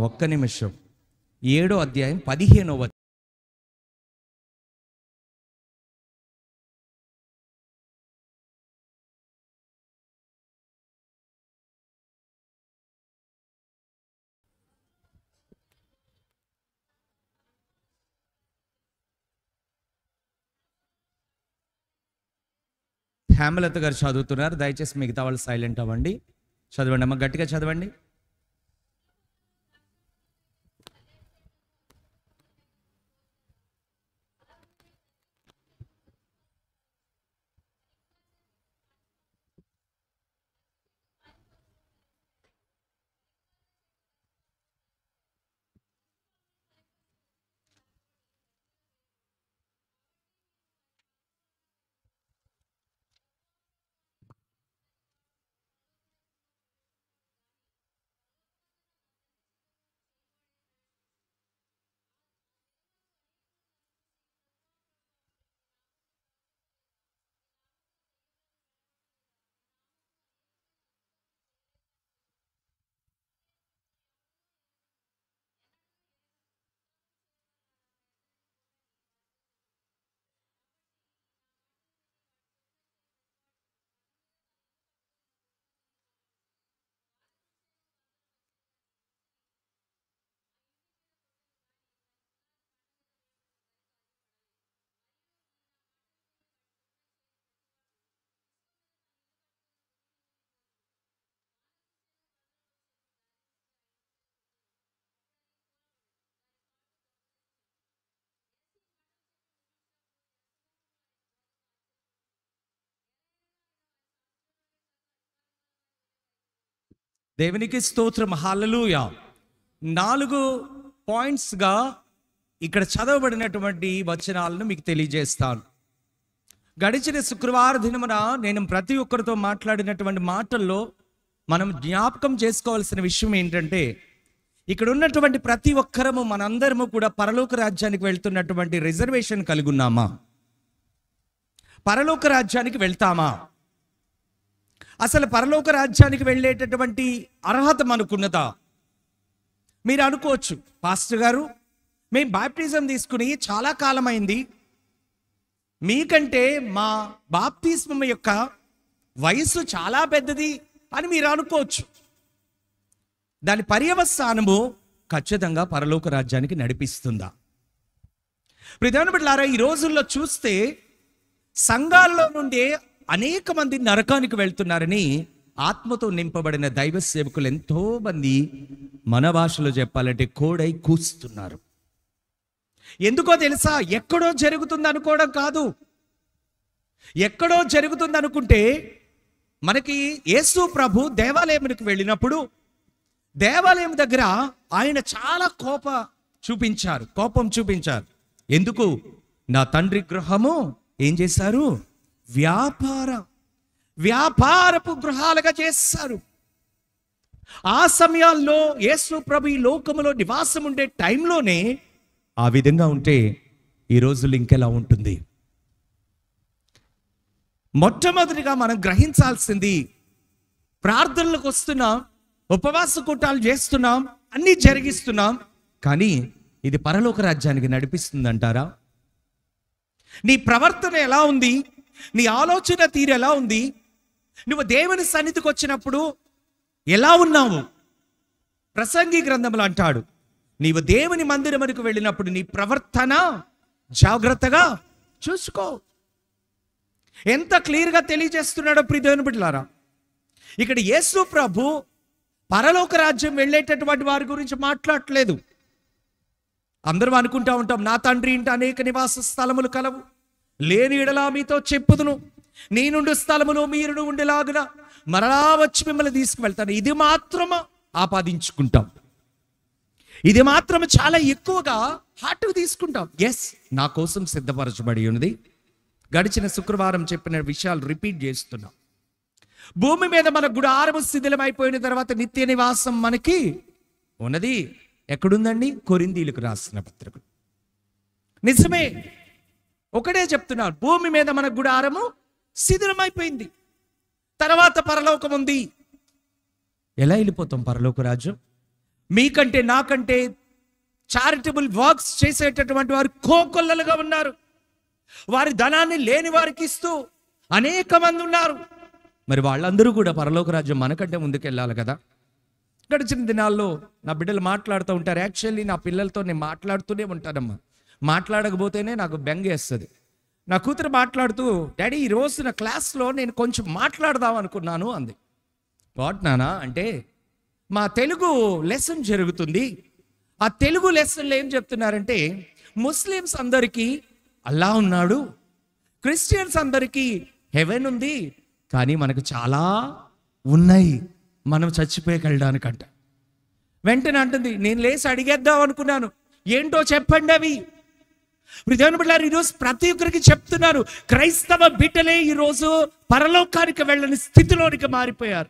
ఒక్క నిమిషం. 7వ అధ్యాయం 15వ వచనం. హేమలత గారు చదువుతున్నారు, దయచేసి మిగతా వాళ్ళు సైలెంట్ అవ్వండి. చదవండి అమ్మ, గట్టిగా చదవండి. దేవునికి స్తోత్రం, హల్లెలూయా. 4 పాయింట్స్గా ఇక్కడ చదవబడినటువంటి వచనాలను మీకు తెలియజేస్తాను. గడిచిన శుక్రవార దినమున నేను ప్రతి ఒక్కరితో మాట్లాడినటువంటి మాటల్లో మనం జ్ఞాపకం చేసుకోవాల్సిన విషయం ఏంటంటే, ఇక్కడ ఉన్నటువంటి ప్రతి ఒక్కరము మనందరము కూడా పరలోక రాజ్యానికి వెళ్తున్నటువంటి రిజర్వేషన్ కలిగి ఉన్నామా? పరలోక రాజ్యానికి వెళ్తామా? అసలు పరలోక రాజ్యానికి వెళ్ళేటటువంటి అర్హత మనకున్నదా? మీరు అనుకోవచ్చు, పాస్టర్ గారు మేము బాప్టిజం తీసుకుని చాలా కాలం అయింది, మీకంటే మా బాప్తిస్మం యొక్క వయస్సు చాలా పెద్దది అని మీరు అనుకోవచ్చు. దాని పర్యవసానము ఖచ్చితంగా పరలోక రాజ్యానికి నడిపిస్తుందా? ప్రియమైన బిడ్డలారా, ఈ రోజుల్లో చూస్తే సంఘాల్లో నుండే అనేక మంది నరకానికి వెళ్తున్నారని ఆత్మతో నింపబడిన దైవ సేవకులు ఎంతో మంది మన భాషలో చెప్పాలంటే కోడై కూస్తున్నారు. ఎందుకో తెలుసా? ఎక్కడో జరుగుతుంది అనుకోవడం కాదు. ఎక్కడో జరుగుతుంది అనుకుంటే, మనకి యేసు ప్రభు దేవాలయానికి వెళ్ళినప్పుడు దేవాలయం దగ్గర ఆయన చాలా కోపం చూపించారు. ఎందుకు? నా తండ్రి గృహము ఏం చేశారు? వ్యాపారపు గృహాలుగా చేశారు. ఆ సమయాల్లో యేసు ప్రభు ఈ లోకములో నివాసం ఉండే టైంలోనే ఆ విధంగా ఉంటే ఈ రోజులు ఇంకెలా ఉంటుంది? మొట్టమొదటిగా మనం గ్రహించాల్సింది, ప్రార్థనలకు వస్తున్నాం, ఉపవాస కూటాలు చేస్తున్నాం, అన్నీ జరిగిస్తున్నాం, కానీ ఇది పరలోక రాజ్యానికి నడిపిస్తుందంటారా? నీ ప్రవర్తన ఎలా ఉంది? నీ ఆలోచన తీరు ఎలా ఉంది? నువ్వు దేవుని సన్నిధికి వచ్చినప్పుడు ఎలా ఉన్నావు? ప్రసంగి గ్రంథంలో అంటాడు, నీవు దేవుని మందిరమునకు వెళ్ళినప్పుడు నీ ప్రవర్తన జాగ్రత్తగా చూసుకో. ఎంత క్లియర్గా తెలియజేస్తున్నాడో ప్రియమైన బిడ్డలారా. ఇక్కడ యేసు ప్రభు పరలోక రాజ్యం వెళ్ళేటటువంటి వారి గురించి మాట్లాడట్లేదు. అందరం అనుకుంటా ఉంటాం, నా తండ్రి ఇంట అనేక నివాస స్థలములు కలవు, లేని ఎడలా మీతో చెప్పుదును, నీ నుండి స్థలములో మీరు ఉండేలాగున మరలా వచ్చి మిమ్మల్ని తీసుకువెళ్తాను. ఇది మాత్రం ఆపాదించుకుంటాం, ఇది మాత్రం చాలా ఎక్కువగా హార్ట్కు తీసుకుంటాం. ఎస్, నా కోసం సిద్ధపరచబడి ఉన్నది. గడిచిన శుక్రవారం చెప్పిన విషయాలు రిపీట్ చేస్తున్నాం. భూమి మీద మన గుడారము శిథిలమైపోయిన తర్వాత నిత్య నివాసం మనకి ఉన్నది. ఎక్కడుందండి? కొరింథీయులకు రాసిన పత్రిక. నిజమే, ఒకటే చెప్తున్నారు, భూమి మీద మన గుడారము శిథిలమైపోయింది, తర్వాత పరలోకం ఉంది. ఎలా వెళ్ళిపోతాం పరలోక రాజ్యం? మీకంటే నాకంటే చారిటబుల్ వర్క్స్ చేసేటటువంటి వారు కోకొల్లలుగా ఉన్నారు. వారి ధనాన్ని లేని వారికి ఇస్తూ అనేక మంది ఉన్నారు. మరి వాళ్ళందరూ కూడా పరలోక రాజ్యం మనకంటే ముందుకెళ్ళాలి కదా. గడిచిన దినాల్లో నా బిడ్డలు మాట్లాడుతూ ఉంటారు. యాక్చువల్లీ నా పిల్లలతో నేను మాట్లాడుతూనే ఉంటానమ్మా. మాట్లాడకపోతేనే నాకు బెంగేస్తుంది. నా కూతురు మాట్లాడుతూ, డాడీ ఈరోజు నా క్లాస్లో నేను కొంచెం మాట్లాడదాం అనుకున్నాను అంది. వాట్ నానా అంటే, మా తెలుగు లెసన్ జరుగుతుంది. ఆ తెలుగు లెసన్లో ఏం చెప్తున్నారంటే, ముస్లిమ్స్ అందరికీ అల్లా ఉన్నాడు, క్రిస్టియన్స్ అందరికీ హెవెన్ ఉంది, కానీ మనకు చాలా ఉన్నాయి మనం చచ్చిపోయగలడానికంట. వెంటనే అంటుంది, నేను లేచి అడిగేద్దాం అనుకున్నాను, ఏంటో చెప్పండి అవి. దేవుని బిడ్డలారా, ఈరోజు ప్రతి ఒక్కరికి చెప్తున్నారు, క్రైస్తవ బిడ్డలే ఈరోజు పరలోకానికి వెళ్ళని స్థితిలోనికి మారిపోయారు.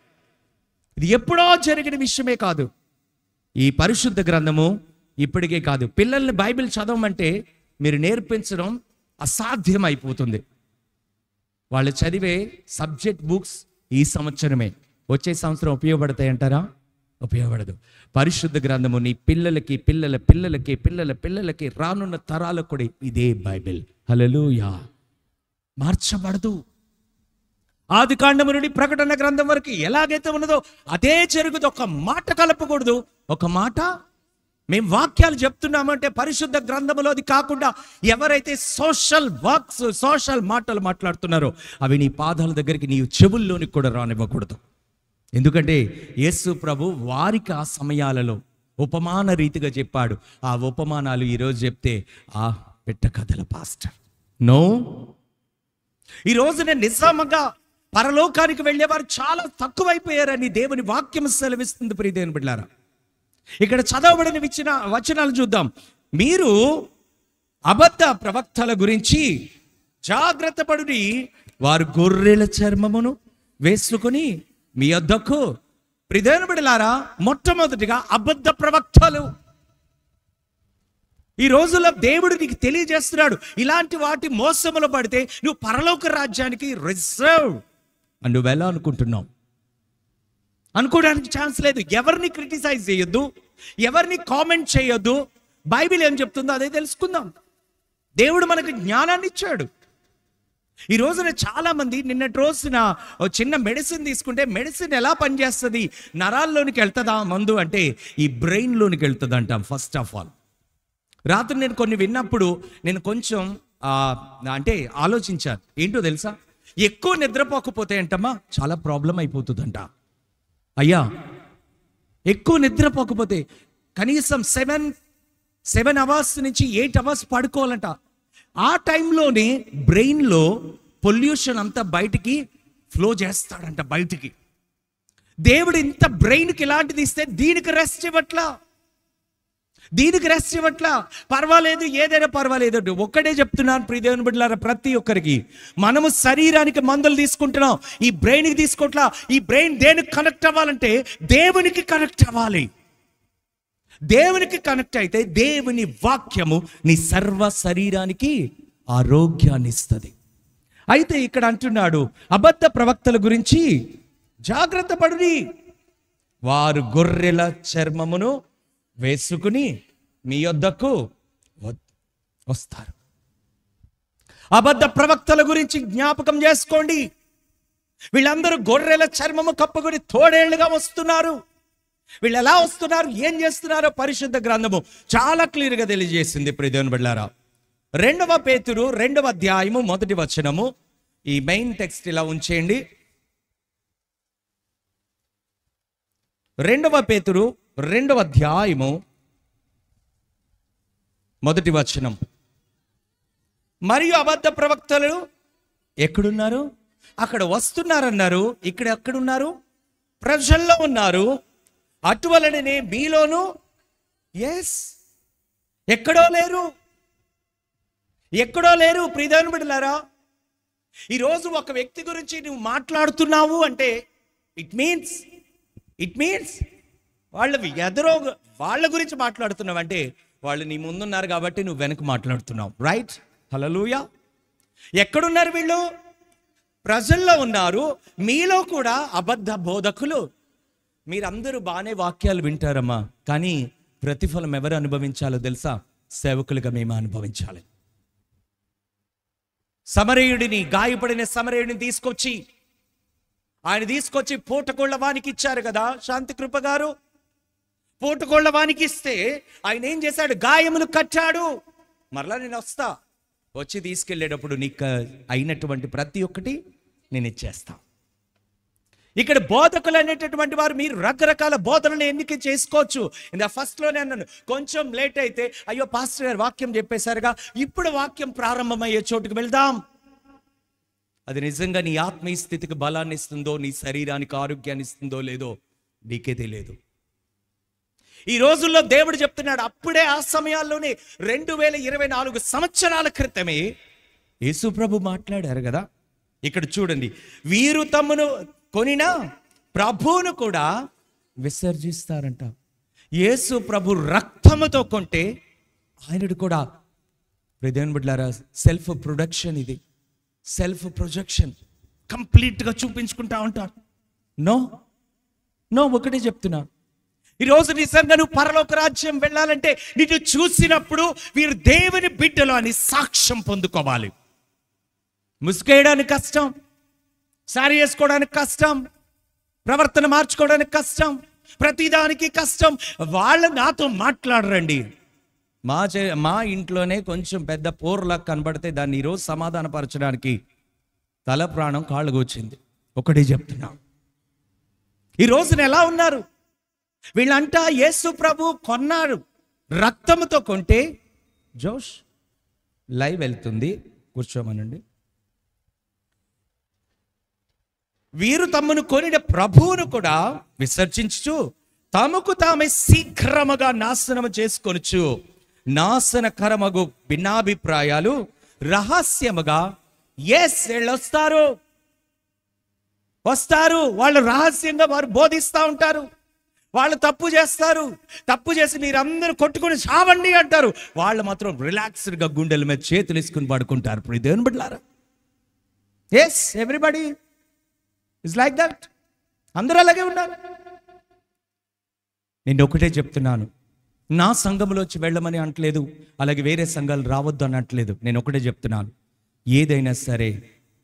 ఇది ఎప్పుడో జరిగిన విషయమే కాదు. ఈ పరిశుద్ధ గ్రంథము ఇప్పటికే కాదు. పిల్లల్ని బైబిల్ చదవమంటే మీరు నేర్పించడం అసాధ్యం అయిపోతుంది. వాళ్ళు చదివే సబ్జెక్ట్ బుక్స్ ఈ సంవత్సరమే, వచ్చే సంవత్సరం ఉపయోగపడతాయంటారా? ఉపయోగపడదు. పరిశుద్ధ గ్రంథము నీ పిల్లలకి పిల్లల పిల్లలకి పిల్లల పిల్లలకి రానున్న తరాలకు కూడా ఇదే బైబిల్. హల్లెలూయా. మార్చబడదు. ఆది కాండము నుండి ప్రకటన గ్రంథం వరకు ఎలాగైతే ఉన్నదో అదే జరుగుతుంది. ఒక మాట కలపకూడదు. ఒక మాట మేము వాక్యాలు చెప్తున్నామంటే పరిశుద్ధ గ్రంథములో అది కాకుండా ఎవరైతే సోషల్ వర్క్స్, సోషల్ మాటలు మాట్లాడుతున్నారో అవి నీ పాదాల దగ్గరికి, నీ చెవుల్లోనికి కూడా రానివ్వకూడదు. ఎందుకంటే యేసు ప్రభు వారికి ఆ సమయాలలో ఉపమాన రీతిగా చెప్పాడు. ఆ ఉపమానాలు ఈరోజు చెప్తే ఆ పెట్ట కథల పాస్టర్ నో. ఈరోజు నేను నిజంగా పరలోకానికి వెళ్ళేవారు చాలా తక్కువైపోయారని దేవుని వాక్యం సెలవిస్తుంది. ప్రియ దేవుని బిడ్డలారా, ఇక్కడ చదవబడిన వచనాలు చూద్దాం. మీరు అబద్ధ ప్రవక్తల గురించి జాగ్రత్త పడుడి, వారు గొర్రెల చర్మమును వేసుకుని మీ వద్దకు. ప్రియ దేవుని బిడ్డలారా, మొట్టమొదటిగా అబద్ధ ప్రవక్తలు. ఈ రోజుల్లో దేవుడు నీకు తెలియజేస్తున్నాడు, ఇలాంటి వాటి మోసములు పడితే నువ్వు పరలోక రాజ్యానికి రిజర్వ్ అని నువ్వు ఎలా అనుకుంటున్నావు? అనుకోవడానికి ఛాన్స్ లేదు. ఎవరిని క్రిటిసైజ్ చేయొద్దు, ఎవరిని కామెంట్ చేయొద్దు. బైబిల్ ఏం చెప్తుందో అదే తెలుసుకుందాం. దేవుడు మనకు జ్ఞానాన్ని ఇచ్చాడు. ఈ రోజున చాలా మంది నిన్నటి రోజున చిన్న మెడిసిన్ తీసుకుంటే మెడిసిన్ ఎలా పనిచేస్తుంది, నరాల్లోనికి వెళ్తుందా మందు అంటే ఈ బ్రెయిన్లోనికి వెళ్తుంది అంటాం. ఫస్ట్ ఆఫ్ ఆల్ రాత్రి నేను కొన్ని విన్నప్పుడు నేను కొంచెం అంటే ఆలోచించాను. ఏంటో తెలుసా, ఎక్కువ నిద్రపోకపోతే అంటమ్మా చాలా ప్రాబ్లం అయిపోతుందంట. అయ్యా, ఎక్కువ నిద్రపోకపోతే కనీసం 7 అవర్స్ నుంచి 8 అవర్స్ పడుకోవాలంట. ఆ టైంలోనే బ్రెయిన్లో పొల్యూషన్ అంతా బయటికి ఫ్లో చేస్తాడంట బయటికి. దేవుడు ఇంత బ్రెయిన్కి ఇలాంటిది ఇస్తే దీనికి రెస్ట్ ఇవ్వట్లా, దీనికి రెస్ట్ ఇవ్వట్లా. పర్వాలేదు, ఏదైనా పర్వాలేదు. ఒక్కడే చెప్తున్నాను ప్రియ దేవుని బిడ్డలారా, ప్రతి ఒక్కరికి మనము శరీరానికి మందులు తీసుకుంటున్నాం, ఈ బ్రెయిన్కి తీసుకోవట్లా. ఈ బ్రెయిన్ దేనికి కనెక్ట్ అవ్వాలంటే దేవునికి కనెక్ట్ అవ్వాలి. దేవునికి కనెక్ట్ అయితే దేవుని వాక్యము నీ సర్వ శరీరానికి ఆరోగ్యాన్ని ఇస్తుంది. అయితే ఇక్కడ అంటున్నాడు, అబద్ధ ప్రవక్తల గురించి జాగ్రత్త పడుడి, వారు గొర్రెల చర్మమును వేసుకుని మీ యొద్దకు వస్తారు. అబద్ధ ప్రవక్తల గురించి జ్ఞాపకం చేసుకోండి. వీళ్ళందరూ గొర్రెల చర్మము కప్పుకొని తోడేళ్లుగా వస్తున్నారు. వీళ్ళు ఎలా వస్తున్నారు, ఏం చేస్తున్నారో పరిశుద్ధ గ్రంథము చాలా క్లియర్గా తెలియజేసింది. ప్రియ దేవుని బిడ్డలారా, 2 పేతురు 2వ అధ్యాయము 1వ వచనము. ఈ మెయిన్ టెక్స్ట్ ఇలా ఉంచేయండి. 2 పేతురు 2వ అధ్యాయము 1వ వచనం. మరియు అబద్ధ ప్రవక్తలు ఎక్కడున్నారు? అక్కడ వస్తున్నారన్నారు. ఇక్కడ ఎక్కడున్నారు? ప్రజల్లో ఉన్నారు. అటువలనే మీలోను ఎక్కడో లేరు, ఎక్కడో లేరు. ప్రియ దేవుని బిడ్డలారా, ఈరోజు ఒక వ్యక్తి గురించి నువ్వు మాట్లాడుతున్నావు అంటే ఇట్ మీన్స్ వాళ్ళ గురించి మాట్లాడుతున్నావు అంటే వాళ్ళు నీ ముందున్నారు కాబట్టి నువ్వు వెనక మాట్లాడుతున్నావు. రైట్? హల్లెలూయా. ఎక్కడున్నారు వీళ్ళు? ప్రజల్లో ఉన్నారు. మీలో కూడా అబద్ధ బోధకులు మీరందరూ బాగానే వాక్యాలు వింటారమ్మా, కానీ ప్రతిఫలం ఎవరు అనుభవించాలో తెలుసా? సేవకులుగా మేము అనుభవించాలి. సమరయుడిని, గాయపడిన సమరయుడిని తీసుకొచ్చి పూటకోళ్ల వానికి ఇచ్చారు కదా శాంతికృప గారు. పూటకోళ్ల వానికి ఇస్తే ఆయన ఏం చేశాడు? గాయములు కట్టాడు. మరలా నేను వచ్చి తీసుకెళ్ళేటప్పుడు నీకు అయినటువంటి ప్రతి ఒక్కటి నేను ఇచ్చేస్తా. ఇక్కడ బోధకులు అనేటటువంటి వారు మీరు రకరకాల బోధనలు ఎన్నిక చేసుకోవచ్చు. ఇందా ఫస్ట్లోనే అన్నాను, కొంచెం లేట్ అయితే అయ్యో పాస్టర్ గారు వాక్యం చెప్పేశారుగా, ఇప్పుడు వాక్యం ప్రారంభమయ్యే చోటుకు వెళ్దాం. అది నిజంగా నీ ఆత్మీయ స్థితికి బలాన్ని ఇస్తుందో, నీ శరీరానికి ఆరోగ్యాన్ని ఇస్తుందో లేదో నీకే తెలియదు. ఈ రోజుల్లో దేవుడు చెప్తున్నాడు, అప్పుడే ఆ సమయాల్లోనే 2024 సంవత్సరాల క్రితమే యేసు ప్రభు మాట్లాడారు కదా. ఇక్కడ చూడండి, వీరు తమ్మును కొనిన ప్రభువును కూడా విసర్జిస్తారంట. యేసు ప్రభు రక్తముతో కొంటే ఆయనడు కూడా, దేవుని బిడ్డలారా, సెల్ఫ్ ప్రొడక్షన్, ఇది సెల్ఫ్ ప్రొజెక్షన్, కంప్లీట్గా చూపించుకుంటా ఉంటారు. నో ఒకటే చెప్తున్నా, ఈరోజు నిజంగా నువ్వు పరలోక రాజ్యం వెళ్ళాలంటే నిన్ను చూసినప్పుడు వీరు దేవుని బిడ్డలు అని సాక్ష్యం పొందుకోవాలి. ముసుగేయడానికి కష్టం, సారీ వేసుకోవడానికి కష్టం, ప్రవర్తన మార్చుకోవడానికి కష్టం, ప్రతిదానికి కష్టం. వాళ్ళు నాతో మాట్లాడరండి. మా ఇంట్లోనే కొంచెం పెద్ద పోర్లా కనబడితే దాన్ని ఈరోజు సమాధానపరచడానికి తల ప్రాణం కాళ్ళకు వచ్చింది. ఒకటే చెప్తున్నా, ఈ రోజున ఎలా ఉన్నారు వీళ్ళంటా? యేసు ప్రభు కొన్నారు, రక్తముతో కొంటే. జోష్ లైవ్ వెళ్తుంది, కూర్చోమనండి. వీరు తమ్మును కొనిన ప్రభువును కూడా విసర్జించు తమకు తామే శీఘ్రముగా నాశనము చేసుకొనుచు నాశనకరమగు భిన్నాభిప్రాయాలు రహస్యముగా. వస్తారు వాళ్ళు రహస్యంగా, వారు బోధిస్తూ ఉంటారు. వాళ్ళు తప్పు చేస్తారు, తప్పు చేసి మీరందరూ కొట్టుకుని చావండి అంటారు. వాళ్ళు మాత్రం రిలాక్స్డ్గా గుండెల మీద చేతులు వేసుకుని పడుకుంటారు. ఇప్పుడు దేవుని బిడ్డలారా, yes, everybody is like that. అందరూ అలాగే ఉన్నారు. నేను ఒకటే చెప్తున్నాను, నా సంఘంలోంచి వెళ్ళమని అంటలేదు, అలాగే వేరే సంఘాలు రావద్దు అని అంటలేదు. నేను ఒకటే చెప్తున్నాను, ఏదైనా సరే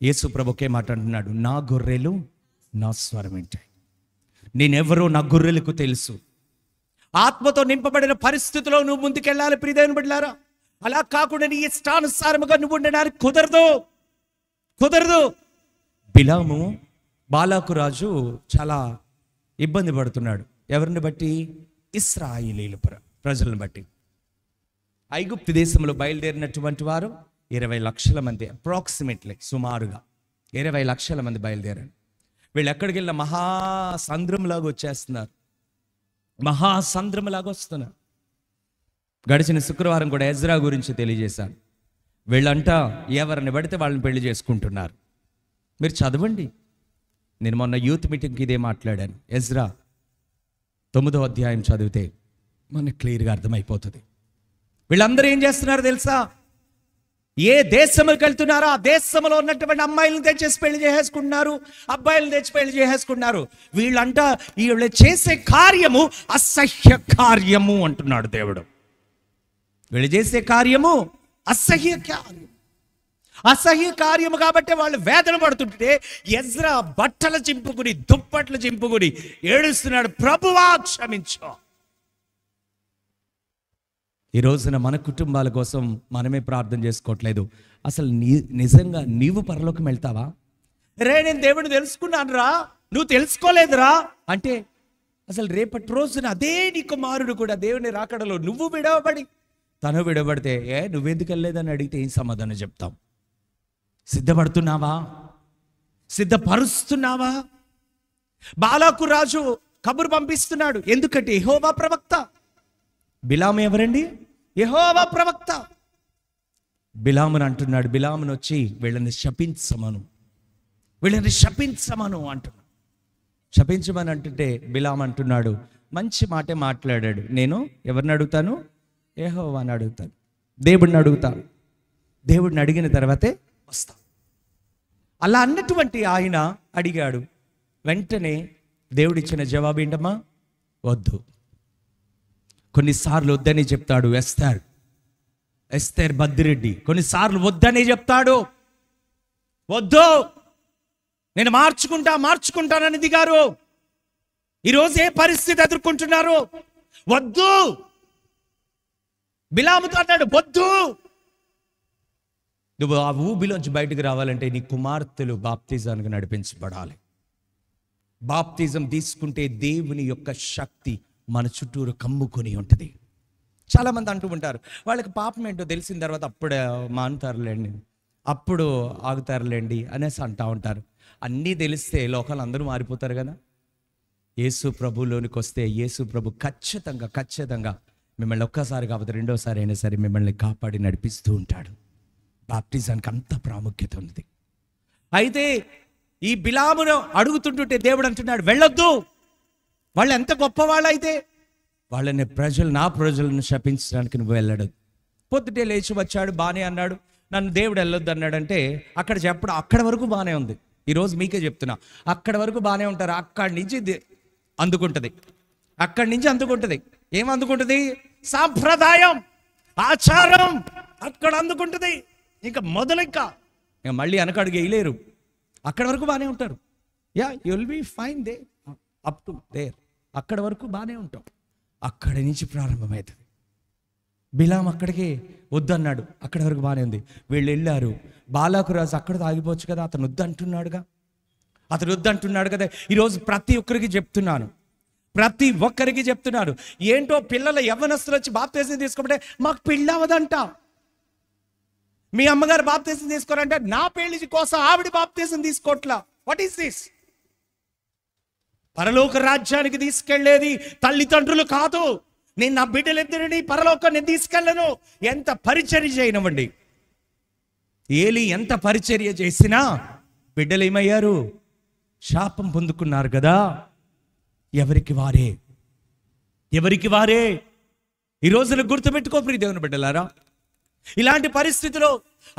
యేసు ప్రభు ఒకే మాట అంటున్నాడు, నా గొర్రెలు నా స్వరం వింటాయి. నేనెవరో నా గొర్రెలకు తెలుసు. ఆత్మతో నింపబడిన పరిస్థితిలో నువ్వు ముందుకెళ్ళాలి ప్రియదేవుని బిడ్డలారా. అలా కాకుండా నీ ఇష్టానుసారముగా నువ్వు ఉండడానికి కుదరదు. బిలాము, బాలాకు రాజు చాలా ఇబ్బంది పడుతున్నాడు. ఎవరిని బట్టి? ఇశ్రాయేలీయుల ప్రజలను బట్టి. ఐగుప్తు దేశంలో బయలుదేరినటువంటి వారు 20 లక్షల మంది, అప్రాక్సిమేట్లీ సుమారుగా 20 లక్షల మంది బయలుదేరారు. వీళ్ళు ఎక్కడికి వెళ్ళిన మహాసంద్రంలాగా వచ్చేస్తున్నారు, మహాసంద్రంలాగా వస్తున్నారు. గడిచిన శుక్రవారం కూడా ఎజ్రా గురించి తెలియజేశాను. వీళ్ళంటా ఎవరిని పడితే వాళ్ళని పెళ్లి చేసుకుంటున్నారు. మీరు చదవండి, నేను మొన్న యూత్ మీటింగ్కి ఇదే మాట్లాడాను. ఎజ్రా 9వ అధ్యాయం చదివితే మనకు క్లియర్గా అర్థమైపోతుంది. వీళ్ళందరూ ఏం చేస్తున్నారు తెలుసా? ఏ దేశంకి వెళ్తున్నారో ఆ దేశంలో ఉన్నటువంటి అమ్మాయిలను తెచ్చేసి పెళ్లి చేసేసుకుంటున్నారు, అబ్బాయిలను తెచ్చి పెళ్లి చేసేసుకుంటున్నారు. వీళ్ళంటా వీళ్ళు చేసే కార్యము అసహ్య కార్యము అంటున్నాడు దేవుడు. వీళ్ళు చేసే కార్యము అసహ్య కార్యము కాబట్టి వాళ్ళు వేదన పడుతుంటే ఎజ్రా బట్టలు చింపుకుని, దుప్పట్లు చింపుకుని ఏడుస్తున్నాడు, ప్రభువా క్షమించు. ఈ రోజున మన కుటుంబాల కోసం మనమే ప్రార్థన చేసుకోవట్లేదు. అసలు నిజంగా నీవు పరలోకం వెళ్తావా? నేను దేవుడిని తెలుసుకున్నాను రా, నువ్వు తెలుసుకోలేదురా అంటే అసలు రేపటి రోజున అదే నీ కుమారుడు కూడా దేవుని రాకడలో నువ్వు విడవబడి తను విడవబడితే నువ్వెందుకు వెళ్ళలేదని అడిగితే ఏం సమాధానం చెప్తాం? సిద్ధపడుతున్నావా? సిద్ధపరుస్తున్నావా? బాలాకు రాజు కబురు పంపిస్తున్నాడు. ఎందుకంటే యెహోవా ప్రవక్త. బిలాము ఎవరండి? యెహోవా ప్రవక్త. బిలామును అంటున్నాడు, బిలామును వచ్చి వీళ్ళని శపించమను అంటున్నాడు. శపించమని అంటుంటే బిలాము అంటున్నాడు, మంచి మాటే మాట్లాడాడు. నేను ఎవరిని అడుగుతాను? యెహోవాని అడుగుతాను, దేవుడిని అడుగుతాను. దేవుడిని అడిగిన తర్వాతే వస్తా. అలా అన్నటువంటి ఆయన అడిగాడు. వెంటనే దేవుడిచ్చిన జవాబు ఏంటమ్మా? వద్దు. కొన్నిసార్లు వద్దని చెప్తాడు ఎస్తేర్ బద్దిరెడ్డి. కొన్నిసార్లు వద్దని చెప్తాడు. వద్దు, నేను మార్చుకుంటానని దిగారు. ఈరోజు ఏ పరిస్థితి ఎదుర్కొంటున్నారు? వద్దు. బిలాముతో అన్నాడు, వద్దు. నువ్వు ఆ ఊబిలోంచి బయటకు రావాలంటే నీ కుమార్తెలు బాప్తిజానికి నడిపించబడాలి. బాప్తిజం తీసుకుంటే దేవుని యొక్క శక్తి మన చుట్టూరు కమ్ముకొని ఉంటుంది. చాలామంది అంటూ ఉంటారు, వాళ్ళకి పాపం ఏంటో తెలిసిన తర్వాత అప్పుడే మానుతారులేండి, అప్పుడు ఆగుతారులేండి అనేసి అంటూ ఉంటారు. అన్నీ తెలిస్తే లోకాలు అందరూ మారిపోతారు కదా. యేసు ప్రభులోనికి వస్తే యేసు ప్రభు ఖచ్చితంగా మిమ్మల్ని ఒక్కసారి కాకపోతే రెండోసారి అయినా సరే మిమ్మల్ని కాపాడి నడిపిస్తూ ఉంటాడు. బాప్టిజానికి అంత ప్రాముఖ్యత ఉంది. అయితే ఈ బిలామును అడుగుతుంటుంటే దేవుడు అంటున్నాడు, వెళ్ళొద్దు. వాళ్ళు ఎంత గొప్పవాళ్ళైతే వాళ్ళని నా ప్రజలను శపించడానికి నువ్వు వెళ్ళడు. పొద్దుటే లేచి వచ్చాడు, బాగానే అన్నాడు, నన్ను దేవుడు వెళ్ళొద్దు అన్నాడంటే అక్కడి వరకు బాగానే ఉంది. ఈరోజు మీకే చెప్తున్నా, అక్కడి వరకు బాగానే ఉంటారు. అక్కడి నుంచి అందుకుంటుంది. ఏం అందుకుంటుంది? సాంప్రదాయం, ఆచారం అక్కడ అందుకుంటుంది. ఇంకా మళ్ళీ వెనకడుగు వేయలేరు. అక్కడి వరకు బాగానే ఉంటారు. You will be fine they up to their. అక్కడి వరకు బాగానే ఉంటాం. అక్కడి నుంచి ప్రారంభమవుతుంది. బిలాం అక్కడికి వద్దన్నాడు, అక్కడి వరకు బాగానే ఉంది. వీళ్ళు వెళ్ళారు. బాలాకు రాజు అక్కడ ఆగిపోవచ్చు కదా, అతను వద్దంటున్నాడు కదా. ఈరోజు ప్రతి ఒక్కరికి చెప్తున్నాను, ఏంటో పిల్లల యవ్వనస్తులు వచ్చి బాప్తిసం తీసుకోమంటే మాకు పెళ్ళి అవ్వదంట. మీ అమ్మగారు బాప్తిసం తీసుకోరంటే నా పెళ్లి కోసం ఆవిడ బాప్తిసం తీసుకోవట్లా. What is this? పరలోక రాజ్యానికి తీసుకెళ్లేది తల్లిదండ్రులు కాదు. నేను నా బిడ్డలిద్దరిని పరలోకాన్ని తీసుకెళ్ళను. ఎంత పరిచర్య చేయనివ్వండి. ఏలి ఎంత పరిచర్య చేసినా బిడ్డలు ఏమయ్యారు? శాపం పొందుకున్నారు కదా. ఎవరికి వారే. ఈ రోజున గుర్తుపెట్టుకో ప్రియ దేవుని బిడ్డలారా, ఇలాంటి పరిస్థితిలో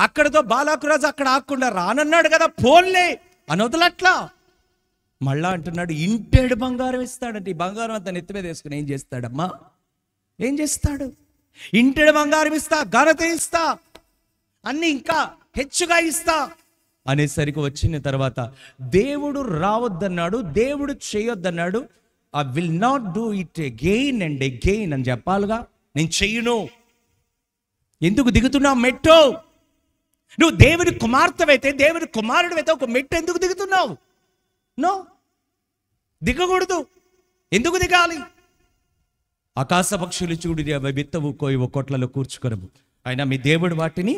అక్కడతో బాలాకు రాజు అక్కడ ఆకుండా రానన్నాడు కదా, పోన్లే అని వదలట్లా. మళ్ళా అంటున్నాడు, ఇంటేడు బంగారం ఇస్తాడంటే ఈ బంగారం అంతా నెత్తి మీద వేసుకుని ఏం చేస్తాడమ్మా? ఏం చేస్తాడు? ఇంటేడు బంగారం ఇస్తా, ఘనత ఇస్తా, అన్ని ఇంకా హెచ్చుగా ఇస్తా అనేసరికి వచ్చిన తర్వాత దేవుడు రావద్దన్నాడు, దేవుడు చేయొద్దన్నాడు. I will not do it again and again అని చెప్పాలిగా. నేను చెయ్యను. ఎందుకు దిగుతున్నావు మెట్టు? నువ్వు దేవుని కుమార్తెవైతే, దేవుని కుమారుడివైతే ఒక మెట్టు ఎందుకు దిగుతున్నావు? నో, దిగకూడదు. ఎందుకు దిగాలి? ఆకాశ పక్షులు చూడు, అవి విత్తవు, కోయవు, కొట్లలో కూర్చుకొనవు, అయినా మీ దేవుడు వాటిని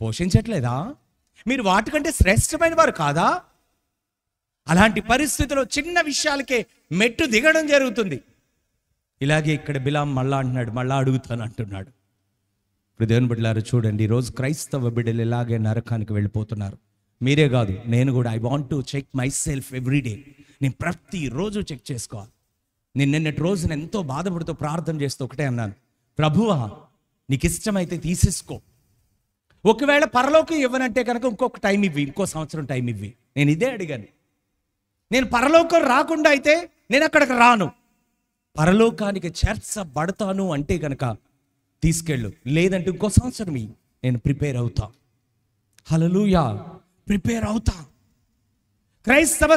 పోషించట్లేదా? మీరు వాటికంటే శ్రేష్టమైన వారు కాదా? అలాంటి పరిస్థితుల్లో చిన్న విషయాలకే మెట్టు దిగడం జరుగుతుంది. ఇలాగే ఇక్కడ బిలాం మళ్ళా అడుగుతాను అంటున్నాడు. దేవుని బిడ్డలారా చూడండి, ఈరోజు క్రైస్తవ బిడ్డలు ఇలాగే నరకానికి వెళ్ళిపోతున్నారు. మీరే కాదు, నేను కూడా. I want to check myself everyday. నేను ప్రతిరోజు చెక్ చేసుకోవాలి. నేను నిన్నటి రోజున ఎంతో బాధపడుతూ ప్రార్థన చేస్తూ ఒకటే అన్నాను, ప్రభువా నీకు ఇష్టమైతే తీసేసుకో. ఒకవేళ పరలోకం ఇవ్వనంటే కనుక ఇంకొక టైం ఇవ్వి, ఇంకో సంవత్సరం టైం ఇవ్వి. నేను ఇదే అడిగాను. నేను పరలోకం రాకుండా అయితే నేను అక్కడికి రాను. పరలోకానికి చేర్చబడతాను అంటే కనుక తీసుకెళ్ళు, లేదంటే ఇంకో సంవత్సరం నేను ప్రిపేర్ అవుతా. హల్లెలూయా, ప్రిపేర్ అవుతా. క్రైస్తవ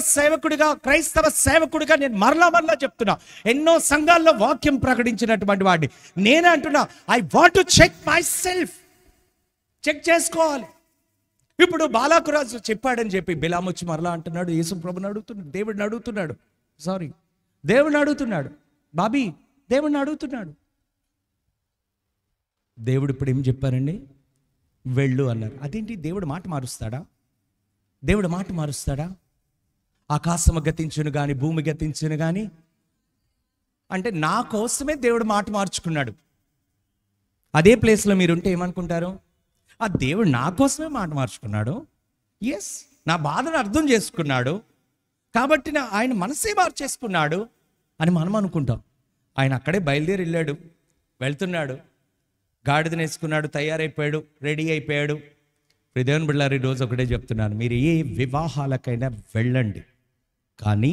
సేవకుడిగా నేను మరలా చెప్తున్నా, ఎన్నో సంఘాల్లో వాక్యం ప్రకటించినటువంటి వాడిని నేనే అంటున్నా, I want to check myself. Check చేసుకోవాలి. ఇప్పుడు బాలాకురాజు చెప్పాడని చెప్పి బిలాము వచ్చి మరలా అంటున్నాడు, యేసు ప్రభుని అడుగుతున్నాడు, దేవుడిని అడుగుతున్నాడు, బాబీ దేవుడిని అడుగుతున్నాడు. దేవుడు ఇప్పుడు ఏం చెప్పారండి? వెళ్ళు అన్నారు. అదేంటి, దేవుడు మాట మారుస్తాడా? ఆకాశము గతించును కానీ భూమి గతించును కానీ అంటే నా కోసమే దేవుడు మాట మార్చుకున్నాడు. అదే ప్లేస్లో మీరుంటే ఏమనుకుంటారు? ఆ దేవుడు నా కోసమే మాట మార్చుకున్నాడు, ఎస్, నా బాధను అర్థం చేసుకున్నాడు కాబట్టి ఆయన మనసే మార్చేసుకున్నాడు అని మనం అనుకుంటాం. ఆయన అక్కడే బయలుదేరి వెళ్తున్నాడు, గాడిదని వేసుకున్నాడు, తయారైపోయాడు, రెడీ అయిపోయాడు. దేవుని బిడ్డలారా, ఈరోజు ఒకటే చెప్తున్నాను, మీరు ఏ వివాహాలకైనా వెళ్ళండి, కానీ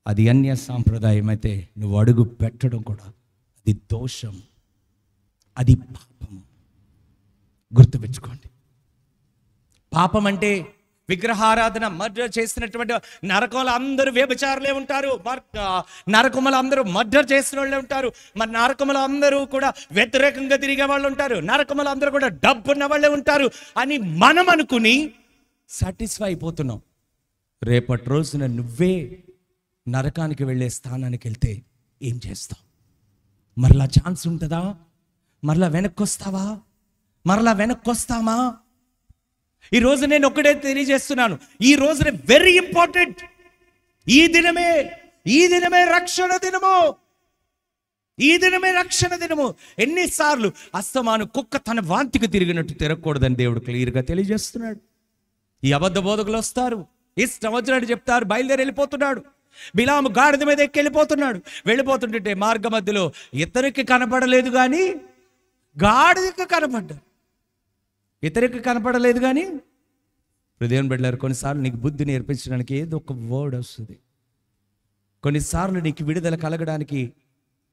అది అన్య సాంప్రదాయం అయితే నువ్వు అడుగు పెట్టడం కూడా అది దోషం, అది పాపం. గుర్తుపెట్టుకోండి. పాపం అంటే విగ్రహారాధన. మర్డర్ చేసినటువంటి నరకంలో అందరూ వ్యభిచారులే ఉంటారు, నరకములు అందరూ మర్డర్ చేసిన వాళ్ళే ఉంటారు, మరి నరకములు అందరూ కూడా వ్యతిరేకంగా తిరిగే వాళ్ళు ఉంటారు, నరకములు అందరూ కూడా డబ్బున్న వాళ్ళే ఉంటారు అని మనం అనుకుని సాటిస్ఫై అయిపోతున్నాం. రేపటి రోజున నువ్వే నరకానికి వెళ్ళే స్థానానికి వెళ్తే ఏం చేస్తావు? మరలా ఛాన్స్ ఉంటుందా? మరలా వెనక్కి వస్తావా? మరలా వెనక్కి వస్తామా? ఈ రోజు నేను ఒక్కడే తెలియజేస్తున్నాను, ఈ రోజునే వెరీ ఇంపార్టెంట్. ఈ దినమే రక్షణ దినము. ఈ దినమే రక్షణ దినము. ఎన్నిసార్లు అస్తమాను కుక్క తన వాంతికి తిరిగినట్టు తిరగకూడదని దేవుడు క్లియర్గా తెలియజేస్తున్నాడు. ఈ అబద్ధ బోధకులు వస్తారు, ఇష్టం వచ్చినట్టు చెప్తారు, బయలుదేరి వెళ్ళిపోతున్నాడు. బిలాము గాడిద మీద ఎక్కి వెళ్ళిపోతుంటే మార్గ మధ్యలో ఇతరికి కనపడలేదు కానీ గాడిదకి కనపడ్డాడు. ఇతరికి కనపడలేదు కానీ హృదయం బిడ్డలారు, కొన్నిసార్లు నీకు బుద్ధి నేర్పించడానికి ఏదో ఒక వర్డ్ వస్తుంది. కొన్నిసార్లు నీకు విడుదల కలగడానికి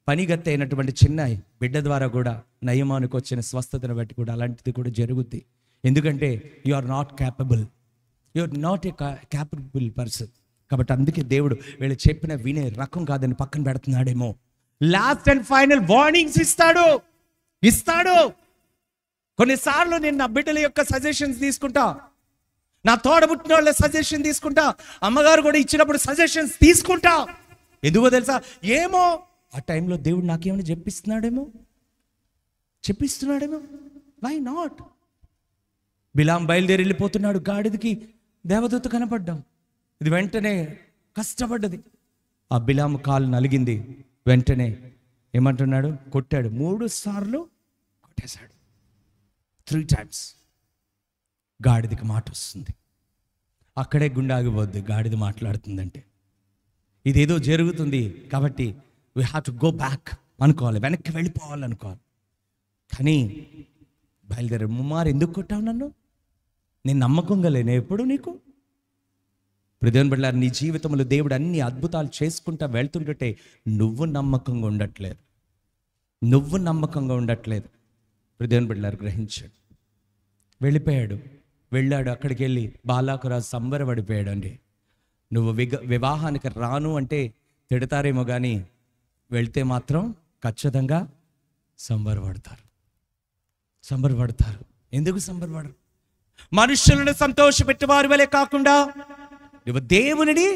పనిగత్తి అయినటువంటి చిన్న బిడ్డ ద్వారా కూడా నయమానికి వచ్చిన స్వస్థతను బట్టి కూడా అలాంటిది కూడా జరుగుద్ది. ఎందుకంటే you are not capable, you are not a capable person. కాబట్టి అందుకే దేవుడు వీళ్ళు చెప్పిన వినే రకం కాదని పక్కన పెడుతున్నాడేమో. లాస్ట్ అండ్ ఫైనల్ వార్నింగ్స్ ఇస్తాడు. కొన్నిసార్లు నేను నా బిడ్డల యొక్క సజెషన్స్ తీసుకుంటా, నా తోడబుట్టిన వాళ్ళ సజెషన్ తీసుకుంటా, అమ్మగారు కూడా ఇచ్చినప్పుడు సజెషన్స్ తీసుకుంటా. ఎందుకో తెలుసా? ఏమో ఆ టైంలో దేవుడు నాకేమైనా చెప్పిస్తున్నాడేమో. Why not? బిలాం బయలుదేరి వెళ్ళిపోతున్నాడు, గాడిదకి దేవదూత కనపడ్డాం. ఇది వెంటనే కష్టపడ్డది. ఆ బిలాము కాలు నలిగింది. వెంటనే ఏమంటున్నాడు? కొట్టాడు. 3 సార్లు కొట్టేశాడు. 3 times. గాడిదకి మాట వస్తుంది. అక్కడే గుండె ఆగిపోద్ది గాడిద మాట్లాడుతుందంటే. ఇదేదో జరుగుతుంది కాబట్టి we have to go back అనుకోవాలి, వెనక్కి వెళ్ళిపోవాలనుకోవాలి. కానీ బయలుదేరి ముమ్మారు ఎందుకు కొట్టావు నన్ను? నేను నమ్మకంగా లేనే ఎప్పుడు నీకు? ప్రదేవన్ బిడ్డలారా, నీ జీవితంలో దేవుడు అన్ని అద్భుతాలు చేసుకుంటా వెళ్తుంటే నువ్వు నమ్మకంగా ఉండట్లేదు. ప్రదేవన్ బిడ్డలారా, గ్రహించాడు. వెళ్ళాడు. అక్కడికి వెళ్ళి బాలాకురాజు సంబరపడిపోయాడు. అండి, నువ్వు వివాహానికి రాను అంటే తిడతారేమో కానీ వెళ్తే మాత్రం ఖచ్చితంగా సంబరపడతారు. ఎందుకు సంబరపడరు? మనుషులను సంతోషపెట్టేవారి వలె కాకుండా నువ్వు దేవునిని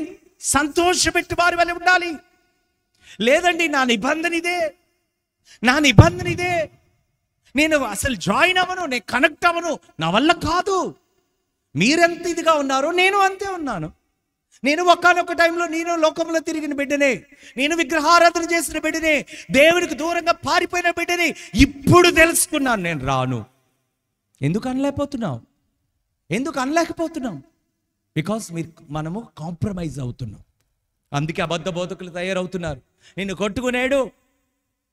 సంతోషపెట్టేవారి వలె ఉండాలి. లేదండి, నా నిబంధన ఇదే, నేను అసలు జాయిన్ అవ్వను, నేను కనెక్ట్ అవ్వను, నా వల్ల కాదు. మీరెంత ఇదిగా ఉన్నారో నేను అంతే ఉన్నాను. నేను ఒకానొక టైంలో నేను లోకంలో తిరిగిన బిడ్డనే, నేను విగ్రహారాధన చేసిన బిడ్డనే, దేవునికి దూరంగా పారిపోయిన బిడ్డనే. ఇప్పుడు తెలుసుకున్నాను నేను రాను. ఎందుకు అనలేకపోతున్నాం? బికాస్ మనము కాంప్రమైజ్ అవుతున్నాం. అందుకే అబద్ధ బోధకులు తయారవుతున్నారు. నిన్ను కొట్టుకునేడు,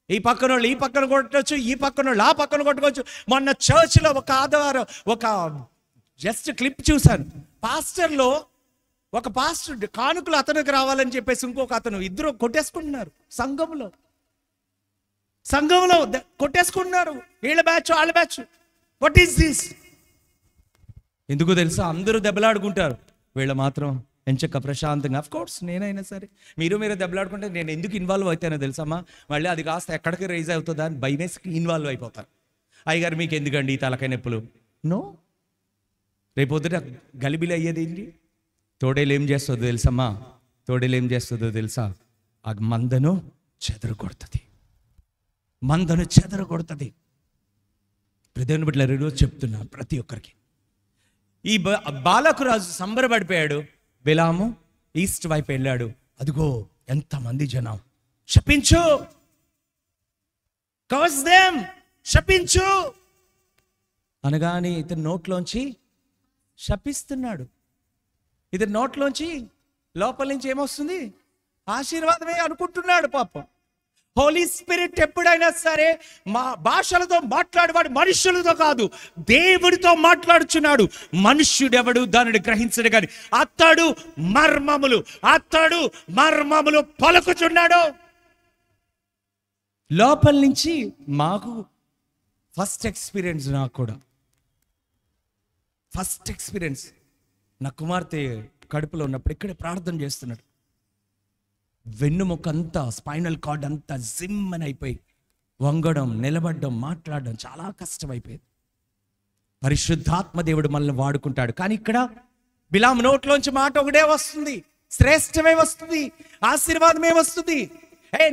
ఈ పక్కన వాళ్ళు ఈ పక్కన కొట్టవచ్చు, ఈ పక్కన వాళ్ళు ఆ పక్కన కొట్టుకోవచ్చు. మొన్న చర్చ్లో ఒక జస్ట్ క్లిప్ చూశాను. ఒక పాస్టర్ కానుకలు అతనికి రావాలని చెప్పేసి ఇంకొక అతను, ఇద్దరు కొట్టేసుకుంటున్నారు. సంఘంలో కొట్టేసుకుంటున్నారు. వీళ్ళ బ్యాచ్ వాళ్ళ బ్యాచ్. What is this? ఎందుకు తెలుసా? అందరూ దెబ్బలాడుకుంటారు, వీళ్ళు మాత్రం ఎంచక్క ప్రశాంతంగా. అఫ్ కోర్స్ నేనైనా సరే మీరు దెబ్బలాడుకుంటే నేను ఎందుకు ఇన్వాల్వ్ అవుతానో తెలుసమ్మా, మళ్ళీ అది కాస్త ఎక్కడికి రైజ్ అవుతుందా అని భయమేసి ఇన్వాల్వ్ అయిపోతారు. అయ్యగారు మీకు ఎందుకండి ఈ తలకాయ నొప్పులు? నో, రేపొద్దున గలిబిలి అయ్యేది ఏంటి? తోడేలు ఏం చేస్తుందో తెలుసా? ఆ మందను చెదరగొడుతుంది. ప్రదేవుని బిడ్డల ఈరోజు చెప్తున్నా ప్రతి ఒక్కరికి, ఈ బాలకురాజు సంబరపడిపోయాడు. బిలాము ఈస్ట్ వైపు వెళ్ళాడు. అదిగో ఎంతమంది జనం. శపించు, శపించు అనగానే ఇతని నోట్లోంచి శపిస్తున్నాడు. ఇతని నోట్లోంచి లోపల నుంచి ఏమొస్తుంది? ఆశీర్వాదమే అనుకుంటున్నాడు. పాపం హోలీ స్పిరిట్ ఎప్పుడైనా సరే మా భాషలతో మాట్లాడేవాడు మనుషులతో కాదు, దేవుడితో మాట్లాడుచున్నాడు. మనుష్యుడెవడు దానిని గ్రహించడు కానీ అతడు మర్మములు పలుకుచున్నాడు. లోపల నుంచి మాకు ఫస్ట్ ఎక్స్పీరియన్స్, నాకు కూడా ఫస్ట్ ఎక్స్పీరియన్స్. నా కుమార్తె కడుపులో ఉన్నప్పుడు ఇక్కడే ప్రార్థన చేస్తున్నాడు. వెన్నుముక అంతా, స్పైనల్ కార్డ్ అంతా జిమ్ అని అయిపోయి వంగడం, నిలబడడం, మాట్లాడడం చాలా కష్టమైపోయింది. పరిశుద్ధాత్మ దేవుడు మనల్ని వాడుకుంటాడు. కానీ ఇక్కడ బిలాము నోట్లోంచి మాట ఒకటే వస్తుంది, శ్రేష్టమే వస్తుంది, ఆశీర్వాదమే వస్తుంది.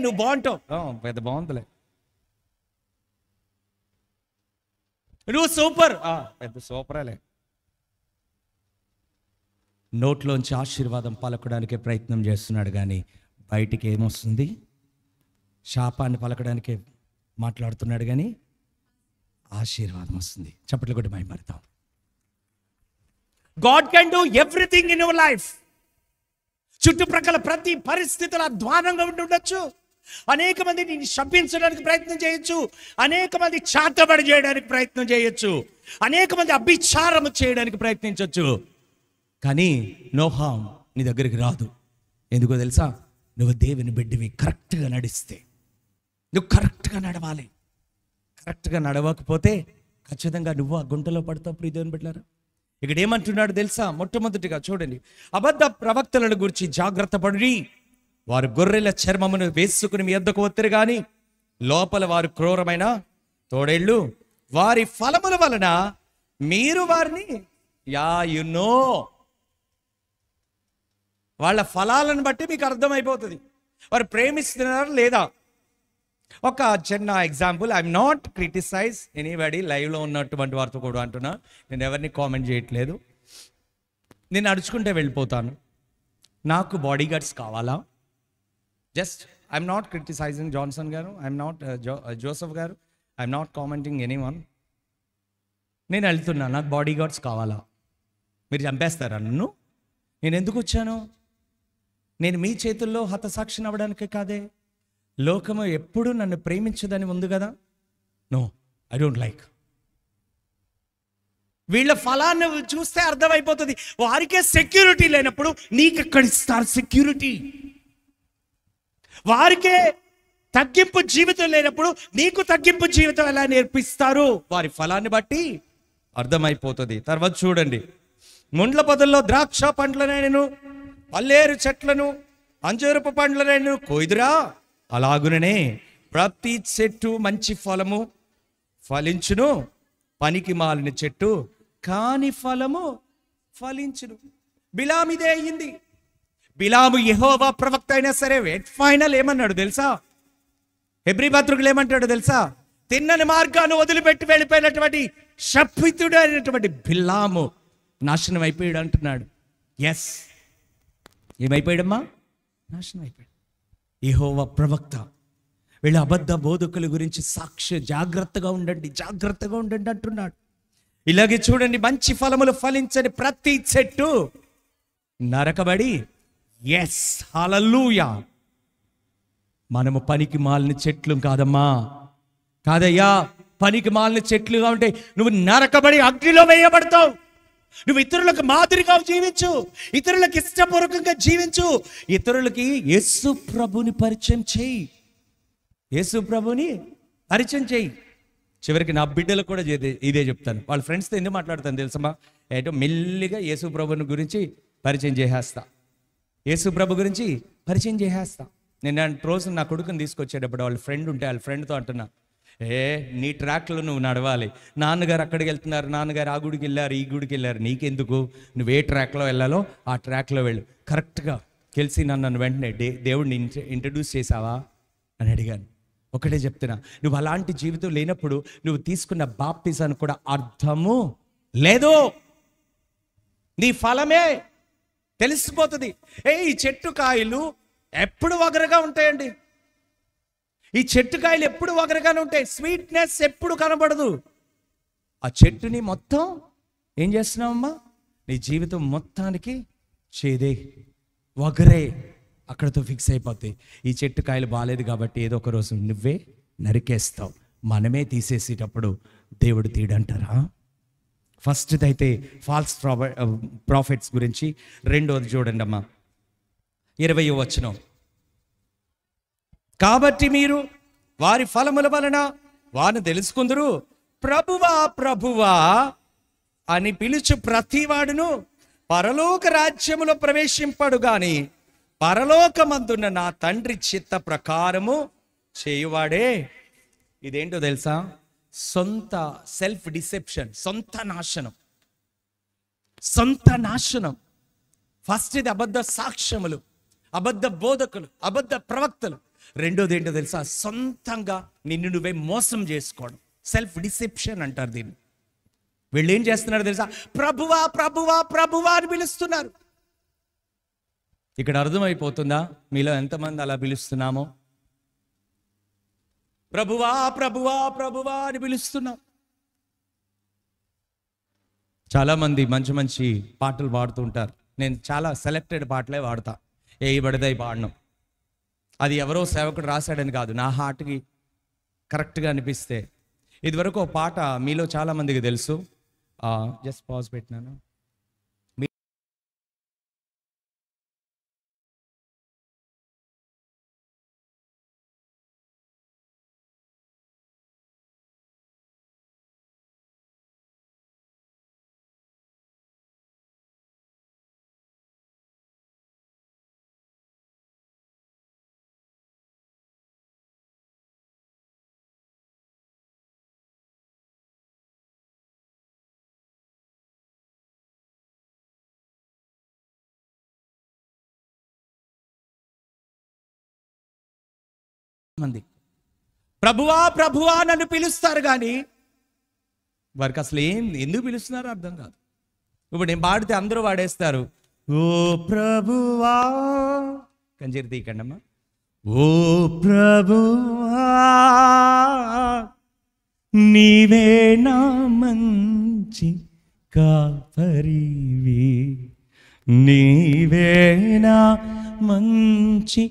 నువ్వు బాగుంటావు, పెద్ద బాగుందిలే. నువ్వు సూపర్, పెద్ద సూపరేలే. నోట్లోంచి ఆశీర్వాదం పలకడానికే ప్రయత్నం చేస్తున్నాడు కానీ బయటికి ఏమొస్తుంది? శాపాన్ని పలకడానికే మాట్లాడుతున్నాడు కానీ ఆశీర్వాదం వస్తుంది. చప్పట్లు కొట్టి మహిమపడతాం. God can do everything in your life. చుట్టుప్రక్కల ప్రతి పరిస్థితులు అధ్వానంగా ఉండొచ్చు. అనేక మంది నేను శపించడానికి ప్రయత్నం చేయొచ్చు, అనేక మంది చాటబడి చేయడానికి ప్రయత్నం చేయొచ్చు, అనేక మంది అభిచారం చేయడానికి ప్రయత్నించవచ్చు. కానీ నో హార్మ్ నీ దగ్గరికి రాదు. ఎందుకో తెలుసా? నువ్వు దేవుని బిడ్డవి. కరెక్ట్గా నడిస్తే, నువ్వు కరెక్ట్గా నడవాలి. కరెక్ట్గా నడవకపోతే ఖచ్చితంగా నువ్వు ఆ గుంటలో పడతావు. దేవుని బిడ్డలారా, ఇక్కడ ఏమంటున్నాడు తెలుసా? మొట్టమొదటిగా చూడండి, అబద్ధ ప్రవక్తలను గురించి జాగ్రత్త పడి, వారు గొర్రెల చర్మమును వేసుకుని మీ యొద్దకు వత్తిరి కానీ లోపల వారు క్రూరమైన తోడేళ్ళు. వారి ఫలముల వలన మీరు వారిని వాళ్ళ ఫలాలను బట్టి మీకు అర్థమైపోతుంది వారు ప్రేమిస్తున్నారా లేదా. ఒక చిన్న example, I'm not criticize anybody. లైవ్లో ఉన్నటువంటి వారితో కూడా అంటున్నా, నేను ఎవరిని కామెంట్ చేయట్లేదు. నేను నడుచుకుంటే వెళ్ళిపోతాను, నాకు బాడీ గార్డ్స్ కావాలా? Just I'm not criticizing Johnson garu, I'm not Joseph garu, I'm not commenting anyone. నేను వెళ్తున్నా, నాకు బాడీ గార్డ్స్ కావాలా? మీరు చంపేస్తారా నన్ను? నేను ఎందుకు వచ్చాను? నేను మీ చేతుల్లో హతసాక్షిని అవ్వడానికే కాదే. లోకము ఎప్పుడు నన్ను ప్రేమించదని ఉంది కదా. No, I don't like. వీళ్ళ ఫలాన్ని చూస్తే అర్థమైపోతుంది. వారికే సెక్యూరిటీ లేనప్పుడు నీకెక్కడ ఇస్తారు సెక్యూరిటీ? వారికే తగ్గింపు జీవితం లేనప్పుడు నీకు తగ్గింపు జీవితం ఎలా నేర్పిస్తారు? వారి ఫలాన్ని బట్టి అర్థమైపోతుంది. తర్వాత చూడండి, ముండ్ల పొదల్లో ద్రాక్ష పండ్లనైనను పల్లేరు చెట్లను అంజూరపు పండ్లనైనను కోయిదురా, అలాగుననే ప్రతి చెట్టు మంచి ఫలము ఫలించును, పనికి మాలిన చెట్టు కాని ఫలము ఫలించును. బిలాము ఇదే అయ్యింది. బిలాము యెహోవా ప్రవక్త అయినా సరే ఫైనల్ ఏమన్నాడు తెలుసా? హెబ్రీ పత్రికలు ఏమంటాడు తెలుసా? తిన్నని మార్గాన్ని వదిలిపెట్టి వెళ్ళిపోయినటువంటి శపితుడు అయినటువంటి బిలాము నాశనం అయిపోయాడు అంటున్నాడు. ఎస్, ఏమైపోయాడమ్మా? నాశనం అయిపోయాడు. యెహోవా ప్రవక్త వీళ్ళ అబద్ధ బోధకుల గురించి జాగ్రత్తగా ఉండండి అంటున్నాడు. ఇలాగే చూడండి, మంచి ఫలములు ఫలించని ప్రతి చెట్టు నరకబడి. ఎస్, హల్లెలూయా. మనము పనికి మాలిన చెట్లు కాదయ్యా. పనికి మాలిన చెట్లుగా ఉంటే నువ్వు నరకబడి అగ్నిలో వేయబడతావు. నువ్వు ఇతరులకు మాదిరిగా జీవించు, ఇతరులకు ఇష్టపూర్వకంగా జీవించు, ఇతరులకి యేసు ప్రభుని పరిచయం చేయి, చివరికి నా బిడ్డలకు కూడా ఇదే చెప్తాను. వాళ్ళ ఫ్రెండ్స్తో ఎందుకు మాట్లాడతాను తెలుసమ్మా? ఏటో మెల్లిగా యేసు ప్రభుని గురించి పరిచయం చేసేస్తా, యేసు ప్రభు గురించి పరిచయం చేసేస్తా. నేను రోజు నా కొడుకుని తీసుకొచ్చేటప్పుడు వాళ్ళ ఫ్రెండ్ ఉంటే వాళ్ళ ఫ్రెండ్తో అంటున్నా, నీ ట్రాక్లో నువ్వు నడవాలి. నాన్నగారు అక్కడికి వెళ్తున్నారు, నాన్నగారు ఆ గుడికి వెళ్ళారు, ఈ గుడికి వెళ్ళారు, నీకెందుకు? నువ్వు ఏ ట్రాక్లో వెళ్ళాలో ఆ ట్రాక్లో వెళ్ళు. కరెక్ట్గా కలిసి నన్ను వెంటనే దేవుడిని ఇంట్రడ్యూస్ చేసావా అని అడిగాను. ఒకటే చెప్తున్నా, నువ్వు అలాంటి జీవితం లేనప్పుడు నువ్వు తీసుకున్న బాప్టిజానికి కూడా అర్థము లేదు. నీ ఫలమే తెలిసిపోతుంది. ఈ చెట్టు కాయలు ఎప్పుడు వగరగా ఉంటాయండి. ఈ చెట్టు కాయలు ఎప్పుడు వగరగానే ఉంటాయి, స్వీట్నెస్ ఎప్పుడు కనబడదు. ఆ చెట్టుని మొత్తం ఏం చేస్తున్నావమ్మా? నీ జీవితం మొత్తానికి చేదే, వగరే, అక్కడతో ఫిక్స్ అయిపోతాయి. ఈ చెట్టు కాయలు బాగాలేదు కాబట్టి ఏదో ఒక రోజు నువ్వే నరికేస్తావు. మనమే తీసేసేటప్పుడు దేవుడు తీడంటారా? ఫస్ట్ది అయితే ఫాల్స్ ప్రాఫిట్స్ గురించి. రెండోది చూడండి అమ్మా, 20వ వచనం. కాబట్టి మీరు వారి ఫలముల వలన వారిని తెలుసుకుందరు. ప్రభువా ప్రభువా అని పిలుచు ప్రతివాడును పరలోక రాజ్యములో ప్రవేశింపడు గాని పరలోకమందున్న నా తండ్రి చిత్త ప్రకారము చేయువాడే. ఇదేంటో తెలుసా? సొంత సెల్ఫ్ డిసెప్షన్, సొంత నాశనం, సొంత నాశనం. ఫస్ట్ ఇది అబద్ధ సాక్ష్యములు, అబద్ధ బోధకులు, అబద్ధ ప్రవక్తలు. రెండోది ఏంటో తెలుసా? సొంతంగా నిన్ను నువ్వే మోసం చేసుకోవడం, సెల్ఫ్ డిసెప్షన్ అంటారు దీన్ని. వీళ్ళు ఏం చేస్తున్నారు తెలుసా? ప్రభువా ప్రభువా ప్రభువా అని పిలుస్తున్నారు. ఇక్కడ అర్థమైపోతుందా మీలో ఎంతమంది అలా పిలుస్తున్నామో? ప్రభువా ప్రభువా ప్రభువా అని పిలుస్తున్నాం. చాలామంది మంచి మంచి పాటలు పాడుతుంటారు. నేను చాలా సెలెక్టెడ్ పాటలే వాడతా, ఏ పడితే పాడను. అది ఎవరో సేవకుడు రాశాడని కాదు, నా హార్ట్కి కరెక్ట్గా అనిపిస్తే. ఇదివరకు ఒక పాట మీలో చాలామందికి తెలుసు. జస్ట్ పాజ్ పెట్టినాను. మంది ప్రభువా ప్రభువా నన్ను పిలుస్తారు కానీ వారికి అసలు ఎందుకు పిలుస్తున్నారో అర్థం కాదు. ఇప్పుడు నేను పాడితే అందరూ వాడేస్తారు, ఓ ప్రభువా. కంజరి తీయకండమ్మా. ఓ ప్రభువా నీవే నా మంచి కాపరివి, నీవే నా మంచి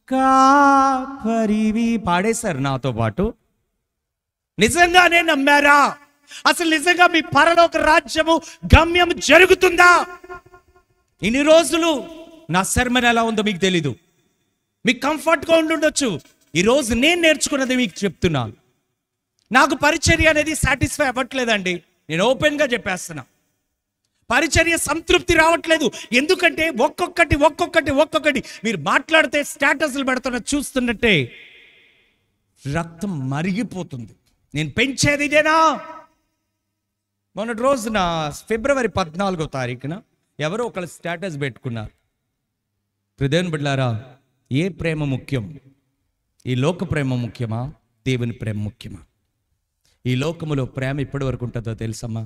కాపరివి. పాడేశారు నాతో పాటు. నిజంగానే నమ్మారా? అసలు నిజంగా మీ పరలోక రాజ్యము గమ్యం జరుగుతుందా? ఇన్ని రోజులు నా శర్మన్ ఎలా ఉందో మీకు తెలీదు, మీకు కంఫర్ట్గా ఉండుండొచ్చు. ఈరోజు నేను నేర్చుకున్నది మీకు చెప్తున్నాను. నాకు పరిచర్య అనేది సాటిస్ఫై అవ్వట్లేదండి, నేను ఓపెన్గా చెప్పేస్తున్నా. పరిచర్య సంతృప్తి రావట్లేదు. ఎందుకంటే ఒక్కొక్కటి ఒక్కొక్కటి ఒక్కొక్కటి మీరు మాట్లాడితే స్టేటస్లు పెడుతున్న చూస్తున్నట్టే రక్తం మరిగిపోతుంది. నేను పెంచేది ఇదేనా? మొన్నటి రోజున ఫిబ్రవరి 14వ తారీఖున ఎవరో ఒకళ్ళు స్టేటస్ పెట్టుకున్నారు. హృదయం బిడ్డలారా, ఏ ప్రేమ ముఖ్యం? ఈ లోక ప్రేమ ముఖ్యమా, దేవుని ప్రేమ ముఖ్యమా? ఈ లోకములో ప్రేమ ఇప్పటి వరకు ఉంటుందో తెలుసమ్మా?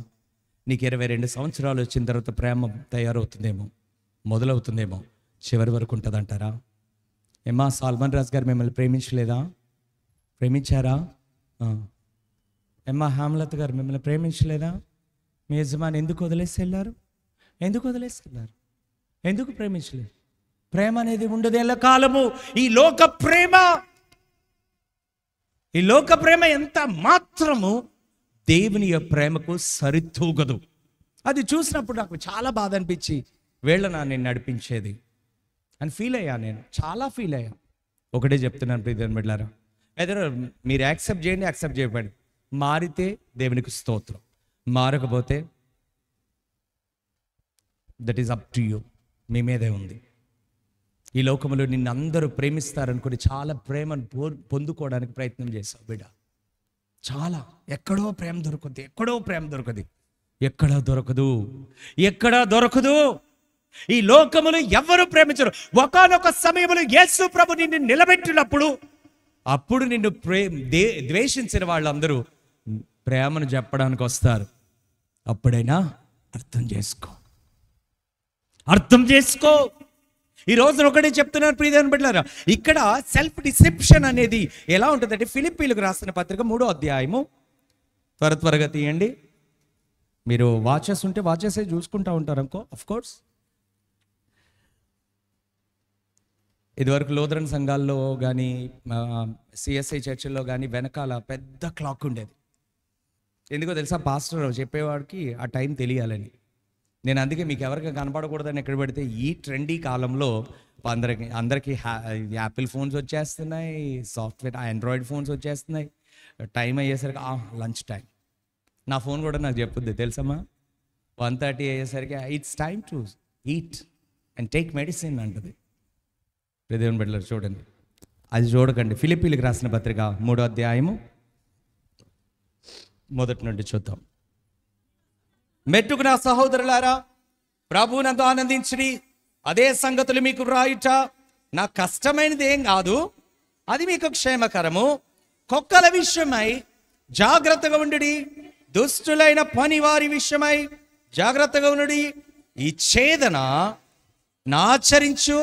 నీకు 22 సంవత్సరాలు వచ్చిన తర్వాత ప్రేమ తయారవుతుందేమో, మొదలవుతుందేమో, చివరి వరకు ఉంటుందంటారా? ఏమా సల్మాన్ రాజ్ గారు మిమ్మల్ని ప్రేమించలేదా? ప్రేమించారా? ఏమా హేమలత గారు మిమ్మల్ని ప్రేమించలేదా? మీ యజమాని ఎందుకు వదిలేసి వెళ్ళారు? ఎందుకు వదిలేసి వెళ్ళారు? ఎందుకు ప్రేమించలేదు? ప్రేమ అనేది ఉండదు ఎల్లకాలము. ఈ లోక ప్రేమ ఎంత మాత్రము దేవుని యొక్క ప్రేమకు సరితూగదు. అది చూసినప్పుడు నాకు చాలా బాధ అనిపించి వేళ్ళ నేను నడిపించేది అని ఫీల్ అయ్యా. నేను చాలా ఫీల్ అయ్యా. ఒకటే చెప్తున్నాను ప్రియమైన బిడ్డలారా, ఏదో మీరు యాక్సెప్ట్ చేయండి, యాక్సెప్ట్ చేయబడి మారితే దేవునికి స్తోత్రం, మారకపోతే that is up to you, మీ మీదే ఉంది. ఈ లోకంలో నిన్ను అందరూ ప్రేమిస్తారనుకుని చాలా ప్రేమను పొందుకోవడానికి ప్రయత్నం చేశావు బిడ్డ. చాలా ఎక్కడో ప్రేమ దొరుకుద్ది, ఎక్కడో ప్రేమ దొరకదు, ఎక్కడా దొరకదు. ఈ లోకములు ఎవరు ప్రేమించరు. ఒకానొక సమయంలో యేసు ప్రభు నిన్ను నిలబెట్టినప్పుడు అప్పుడు నిన్ను ద్వేషించిన వాళ్ళందరూ ప్రేమను చెప్పడానికి వస్తారు. అప్పుడైనా అర్థం చేసుకో. ఈ రోజున ఒకటే చెప్తున్నారు ప్రియమైన బిడ్డలారా, ఇక్కడ సెల్ఫ్ డిసెప్షన్ అనేది ఎలా ఉంటుందంటే ఫిలిప్పీలకు రాసిన పత్రిక 3వ అధ్యాయము, త్వరగా తీయండి. మీరు వాచెస్ ఉంటే వాచెసే చూసుకుంటా ఉంటారు అనుకో, ఆఫ్ కోర్స్. ఇదివరకు లోదరన్ సంఘాల్లో కానీ సిఎస్ఐ చర్చిల్లో కానీ వెనకాల పెద్ద క్లాక్ ఉండేది. ఎందుకో తెలుసా, పాస్టర్ చెప్పేవాడికి ఆ టైం తెలియాలని. నేను అందుకే మీకు ఎవరికి కనపడకూడదని ఎక్కడ పెడితే, ఈ ట్రెండీ కాలంలో అందరికీ యాపిల్ ఫోన్స్ వచ్చేస్తున్నాయి, సాఫ్ట్వేర్ ఆండ్రాయిడ్ ఫోన్స్ వచ్చేస్తున్నాయి. టైం అయ్యేసరికి లంచ్ టైం. నా ఫోన్ కూడా నాకు చెప్పుద్ది తెలుసమ్మా, 1:30 అయ్యేసరికి it's time to eat and take medicine అంటది. దేవుని బిడ్డలారా చూడండి, అది చూడకండి. ఫిలిప్పీలకు రాసిన పత్రిక 3వ అధ్యాయము 1 నుండి చూద్దాం. మెట్టుకు నా సహోదరులారా, ప్రభువునందు ఆనందించి అదే సంగతులు మీకు వ్రాయుట నాకు కష్టమైనది ఏం కాదు, అది మీకు క్షేమకరము. కుక్కల విషయమై జాగ్రత్తగా ఉండుడి, దుష్టులైన పని వారి విషయమై జాగ్రత్తగా ఉండుడి. ఈ ఛేదన నాచరించు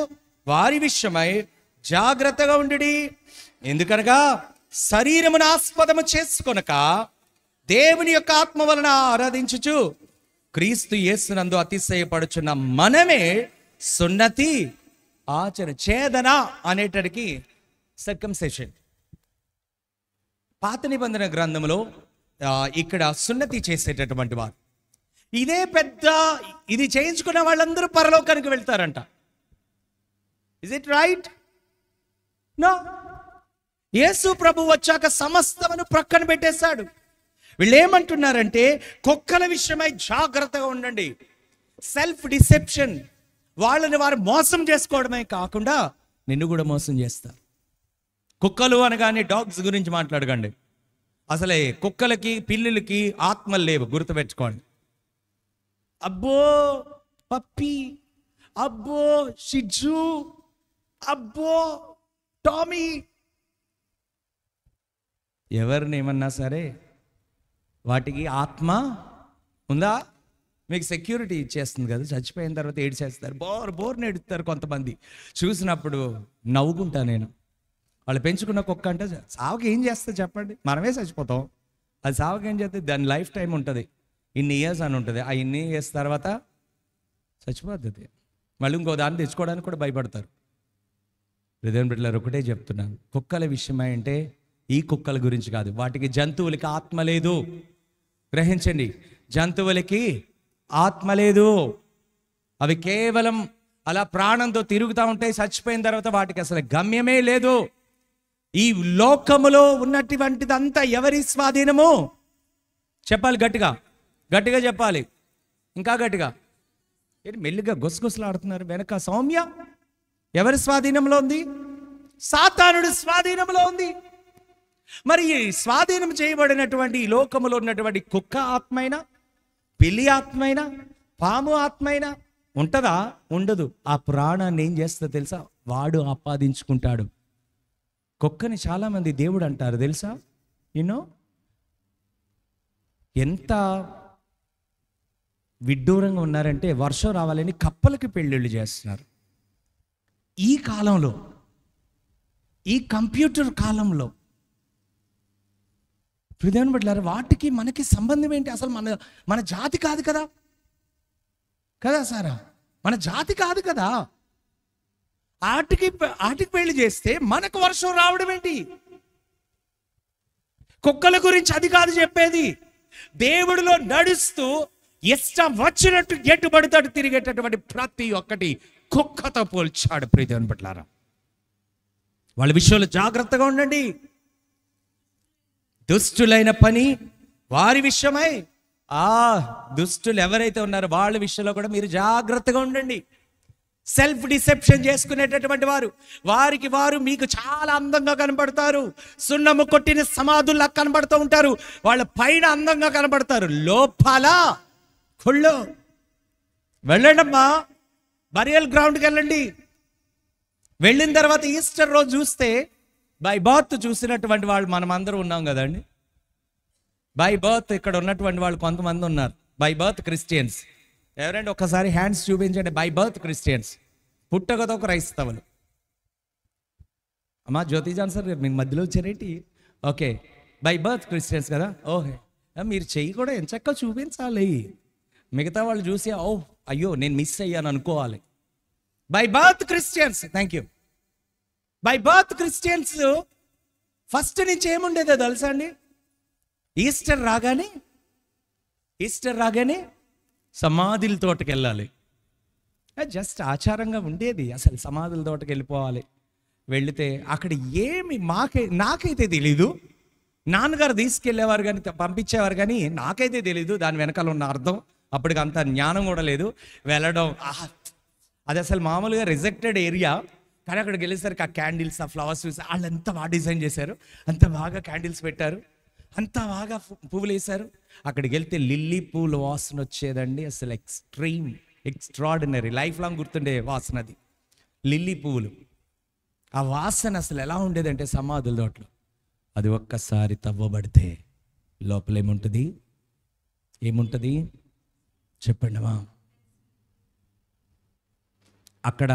వారి విషయమై జాగ్రత్తగా ఉండుడి. ఎందుకనగా శరీరమును ఆస్పదము చేసుకొనక దేవుని యొక్క ఆత్మ వలన ఆరాధించుచు క్రీస్తు యేసునందు అతిశయపడుచున్న మనమే సున్నతి ఛేదన అనేటడికి సర్కంసెషన్. పాత నిబంధన గ్రంథంలో ఇక్కడ సున్నతి చేసేటటువంటి వారు, ఇదే పెద్ద, ఇది చేయించుకున్న వాళ్ళందరూ పరలోకానికి వెళ్తారంట. Is it right? No. Yesu ప్రభు వచ్చాక సమస్తమును ప్రక్కన పెట్టేశాడు. వీళ్ళు ఏమంటున్నారంటే, కుక్కల విషయమై జాగ్రత్తగా ఉండండి. సెల్ఫ్ డిసెప్షన్, వాళ్ళని వారు మోసం చేసుకోవడమే కాకుండా నిన్ను కూడా మోసం చేస్తారు. కుక్కలు అనగానే డాగ్స్ గురించి మాట్లాడకండి. అసలే కుక్కలకి పిల్లులకి ఆత్మలు లేవు, గుర్తుపెట్టుకోండి. అబ్బో పప్పి, అబ్బో షిజు, అబ్బో టామీ, ఎవరిని ఏమన్నా సరే వాటికి ఆత్మ ఉందా? మీకు సెక్యూరిటీ ఇచ్చేస్తుంది కదా, చచ్చిపోయిన తర్వాత ఏడ్చేస్తారు, బోర్ని ఏడుస్తారు. కొంతమంది చూసినప్పుడు నవ్వుకుంటా నేను. వాళ్ళు పెంచుకున్న కుక్క అంటే సావుకి ఏం చేస్తే చెప్పండి, మనమే చచ్చిపోతాం. అది సావుకి ఏం చేస్తే దాని లైఫ్ టైం ఉంటుంది, ఇన్ని ఇయర్స్ అని ఉంటుంది. ఆ ఇన్ని ఇయర్స్ తర్వాత చచ్చిపోతుంది. మళ్ళీ ఇంకో దాన్ని తెచ్చుకోవడానికి కూడా భయపడతారు. హృదయం బిడ్డలారా, ఒకటే చెప్తున్నాను, కుక్కల విషయమై అంటే ఈ కుక్కల గురించి కాదు. వాటికి, జంతువులకి ఆత్మ లేదు. గ్రహించండి, జంతువులకి ఆత్మ లేదు. అవి కేవలం అలా ప్రాణంతో తిరుగుతూ ఉంటాయి. చచ్చిపోయిన తర్వాత వాటికి అసలు గమ్యమే లేదు. ఈ లోకములో ఉన్నటువంటిదంతా ఎవరి స్వాధీనము? చెప్పాలి, గట్టిగా గట్టిగా చెప్పాలి, ఇంకా గట్టిగా. మెల్లిగా గుసగుసలాడుతున్నారు వెనక. సౌమ్య ఎవరి స్వాధీనంలో ఉంది? సాతానుడి స్వాధీనంలో ఉంది. మరి ఈ స్వాధీనం చేయబడినటువంటి ఈ లోకములో ఉన్నటువంటి కుక్క ఆత్మైనా, పిల్లి ఆత్మైనా, పాము ఆత్మైనా ఉంటుందా? ఉండదు. ఆ ప్రాణాన్ని ఏం చేస్తా తెలుసా? వాడు ఆపాదించుకుంటాడు. కుక్కని చాలామంది దేవుడు అంటారు తెలుసా? యూనో, ఎంత విడ్డూరంగా ఉన్నారంటే, వర్షం రావాలని కప్పలకి పెళ్ళిళ్ళు చేస్తున్నారు. ఈ కాలంలో, ఈ కంప్యూటర్ కాలంలో హృదయం బిడ్డలారా, వాటికి మనకి సంబంధం ఏంటి? అసలు మన జాతి కాదు కదా, కదా సారా, మన జాతి కాదు కదా. ఆటికి పెళ్లి చేస్తే మనకు వర్షం రావడం ఏంటి? కుక్కల గురించి అది కాదు చెప్పేది. దేవుడిలో నడుస్తూ ఇష్టం వచ్చినట్టు ఎట్టుబడితాడు తిరిగేటటువంటి ప్రతి ఒక్కటి కుక్కతో పోల్చాడు. ప్రియదేవుని బిడ్డలారా, వాళ్ళ విషయంలో జాగ్రత్తగా ఉండండి. దుష్టులైన పని వారి విషయమై, దుష్టులు ఎవరైతే ఉన్నారో వాళ్ళ విషయంలో కూడా మీరు జాగ్రత్తగా ఉండండి. సెల్ఫ్ డిసెప్షన్ చేసుకునేటటువంటి వారికి వారు మీకు చాలా అందంగా కనబడతారు. సున్నము కొట్టిన సమాధుల్లా కనబడుతూ ఉంటారు. వాళ్ళ పైన అందంగా కనబడతారు, లోపల కుళ్ళు. వెళ్ళండమ్మా, బరియల్ గ్రౌండ్కి వెళ్ళండి. వెళ్ళిన తర్వాత ఈస్టర్ రోజు చూస్తే బై బర్త్ చూసినటువంటి వాళ్ళు మనం అందరూ ఉన్నాం కదండి. బై బర్త్ ఇక్కడ ఉన్నటువంటి వాళ్ళు కొంతమంది ఉన్నారు, బై బర్త్ క్రిస్టియన్స్. ఎవరండి ఒక్కసారి హ్యాండ్స్ చూపించండి. బై బర్త్ క్రిస్టియన్స్, పుట్టకతో క్రైస్తవులు. అమ్మా జ్యోతిజాన్ సార్ మీ మధ్యలో వచ్చారేంటి? ఓకే, బై బర్త్ క్రిస్టియన్స్ కదా. ఓహే, మీరు చెయ్యి కూడా ఎంచక్క చూపించాలి. మిగతా వాళ్ళు చూసి అయ్యో నేను మిస్ అయ్యాను అనుకోవాలి. By birth Christians, thank you. By birth Christians first నుంచి ఏముండేదో తెలుసా అండి? ఈస్టర్ రాగానే సమాధుల తోటకి వెళ్ళాలి. జస్ట్ ఆచారంగా ఉండేది. అసలు సమాధుల తోటకి వెళ్ళిపోవాలి. వెళితే అక్కడ ఏమి నాకైతే తెలీదు. నాన్నగారు తీసుకెళ్ళేవారు కానీ పంపించేవారు, కానీ నాకైతే తెలీదు దాని వెనకాల ఉన్న అర్థం. అప్పటికి అంత జ్ఞానం కూడా లేదు. వెళ్ళడం అది అసలు మామూలుగా రిజెక్టెడ్ ఏరియా, కానీ అక్కడికి వెళ్ళేసరికి ఆ క్యాండిల్స్, ఆ ఫ్లవర్స్ వాళ్ళు ఎంత బాగా డిజైన్ చేశారు, అంత బాగా క్యాండిల్స్ పెట్టారు, అంత బాగా పువ్వులు వేశారు. అక్కడికి వెళ్తే లిల్లీ పూల వాసన వచ్చేదండి. అసలు ఎక్స్ట్రాడినరీ, లైఫ్ లాంగ్ గుర్తుండే వాసన అది. లిల్లీ పువ్వులు ఆ వాసన అసలు ఎలా ఉండేదంటే సమాధుల తోటలో. అది ఒక్కసారి తవ్వబడితే లోపల ఏముంటుంది చెప్పండమ్మా? అక్కడ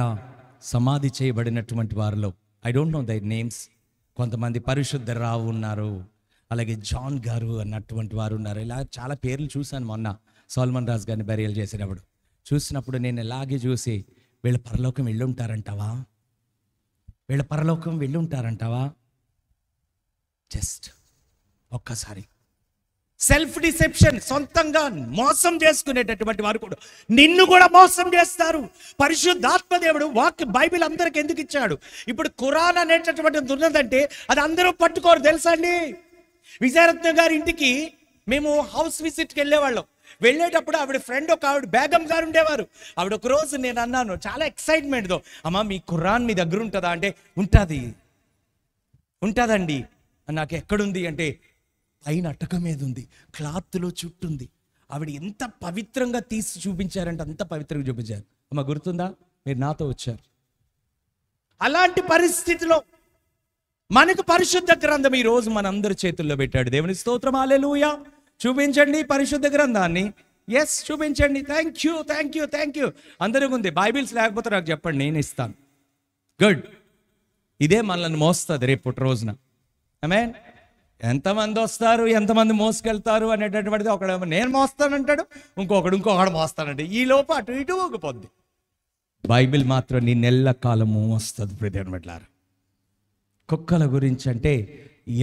సమాధి చేయబడినటువంటి వారిలో I don't know their names, కొంతమంది పరిశుద్ధ రావు ఉన్నారు, అలాగే జాన్ గారు అన్నటువంటి వారు ఉన్నారు. ఇలా చాలా పేర్లు చూశాను మొన్న సోల్మన్ రాజు గారిని బరియల్ చేసేటప్పుడు. చూసినప్పుడు నేను ఇలాగే చూసి వీళ్ళ పరలోకం వెళ్ళి ఉంటారంటావా? జస్ట్ ఒక్కసారి సెల్ఫ్ డిసెప్షన్, సొంతంగా మోసం చేసుకునేటటువంటి వారు కూడా నిన్ను కూడా మోసం చేస్తారు. పరిశుద్ధాత్మ దేవుడు బైబిల్ అందరికి ఎందుకు ఇచ్చాడు? ఇప్పుడు ఖురాన్ అనేటటువంటిది ఉన్నదంటే అది అందరూ పట్టుకోరు తెలుసా అండి? విజయరత్న గారి ఇంటికి మేము హౌస్ విజిట్కి వెళ్ళేవాళ్ళం. వెళ్ళేటప్పుడు ఆవిడ ఫ్రెండ్ ఆవిడ బేగం గారు ఉండేవారు. ఆవిడ ఒక రోజు నేను అన్నాను చాలా ఎక్సైట్మెంట్తో, అమ్మా మీ ఖురాన్ మీ దగ్గర ఉంటుందా అంటే ఉంటుందండి. నాకు ఎక్కడుంది అంటే పైన అటక మీద ఉంది, క్లాత్లో చుట్టుంది. ఆవిడ ఎంత పవిత్రంగా తీసి చూపించారంటే అంత పవిత్రంగా చూపించారు. అమ్మ గుర్తుందా? మీరు నాతో వచ్చారు. అలాంటి పరిస్థితిలో మనకు పరిశుద్ధ గ్రంథం ఈ రోజు మనందరి చేతుల్లో పెట్టాడు. దేవుని స్తోత్రం, హల్లెలూయా. చూపించండి పరిశుద్ధ గ్రంథాన్ని. ఎస్ చూపించండి. Thank you. అందరికీ ఉంది. బైబిల్స్ లేకపోతే నాకు చెప్పండి, నేను ఇస్తాను. గుడ్. ఇదే మనల్ని మోస్తుంది రేపు రోజున. ఆమేన్. ఎంతమంది వస్తారు, ఎంతమంది మోసుకెళ్తారు అనేటటువంటిది ఒకడు నేను మోస్తానంటాడు, ఇంకొకడు మోస్తానంటే ఈ లోపు అటు ఇటు ఊగిపోద్ది. బైబిల్ మాత్రం నీ నెల్ల కాలము వస్తుంది. ప్రియమైనవారు, కుక్కల గురించి అంటే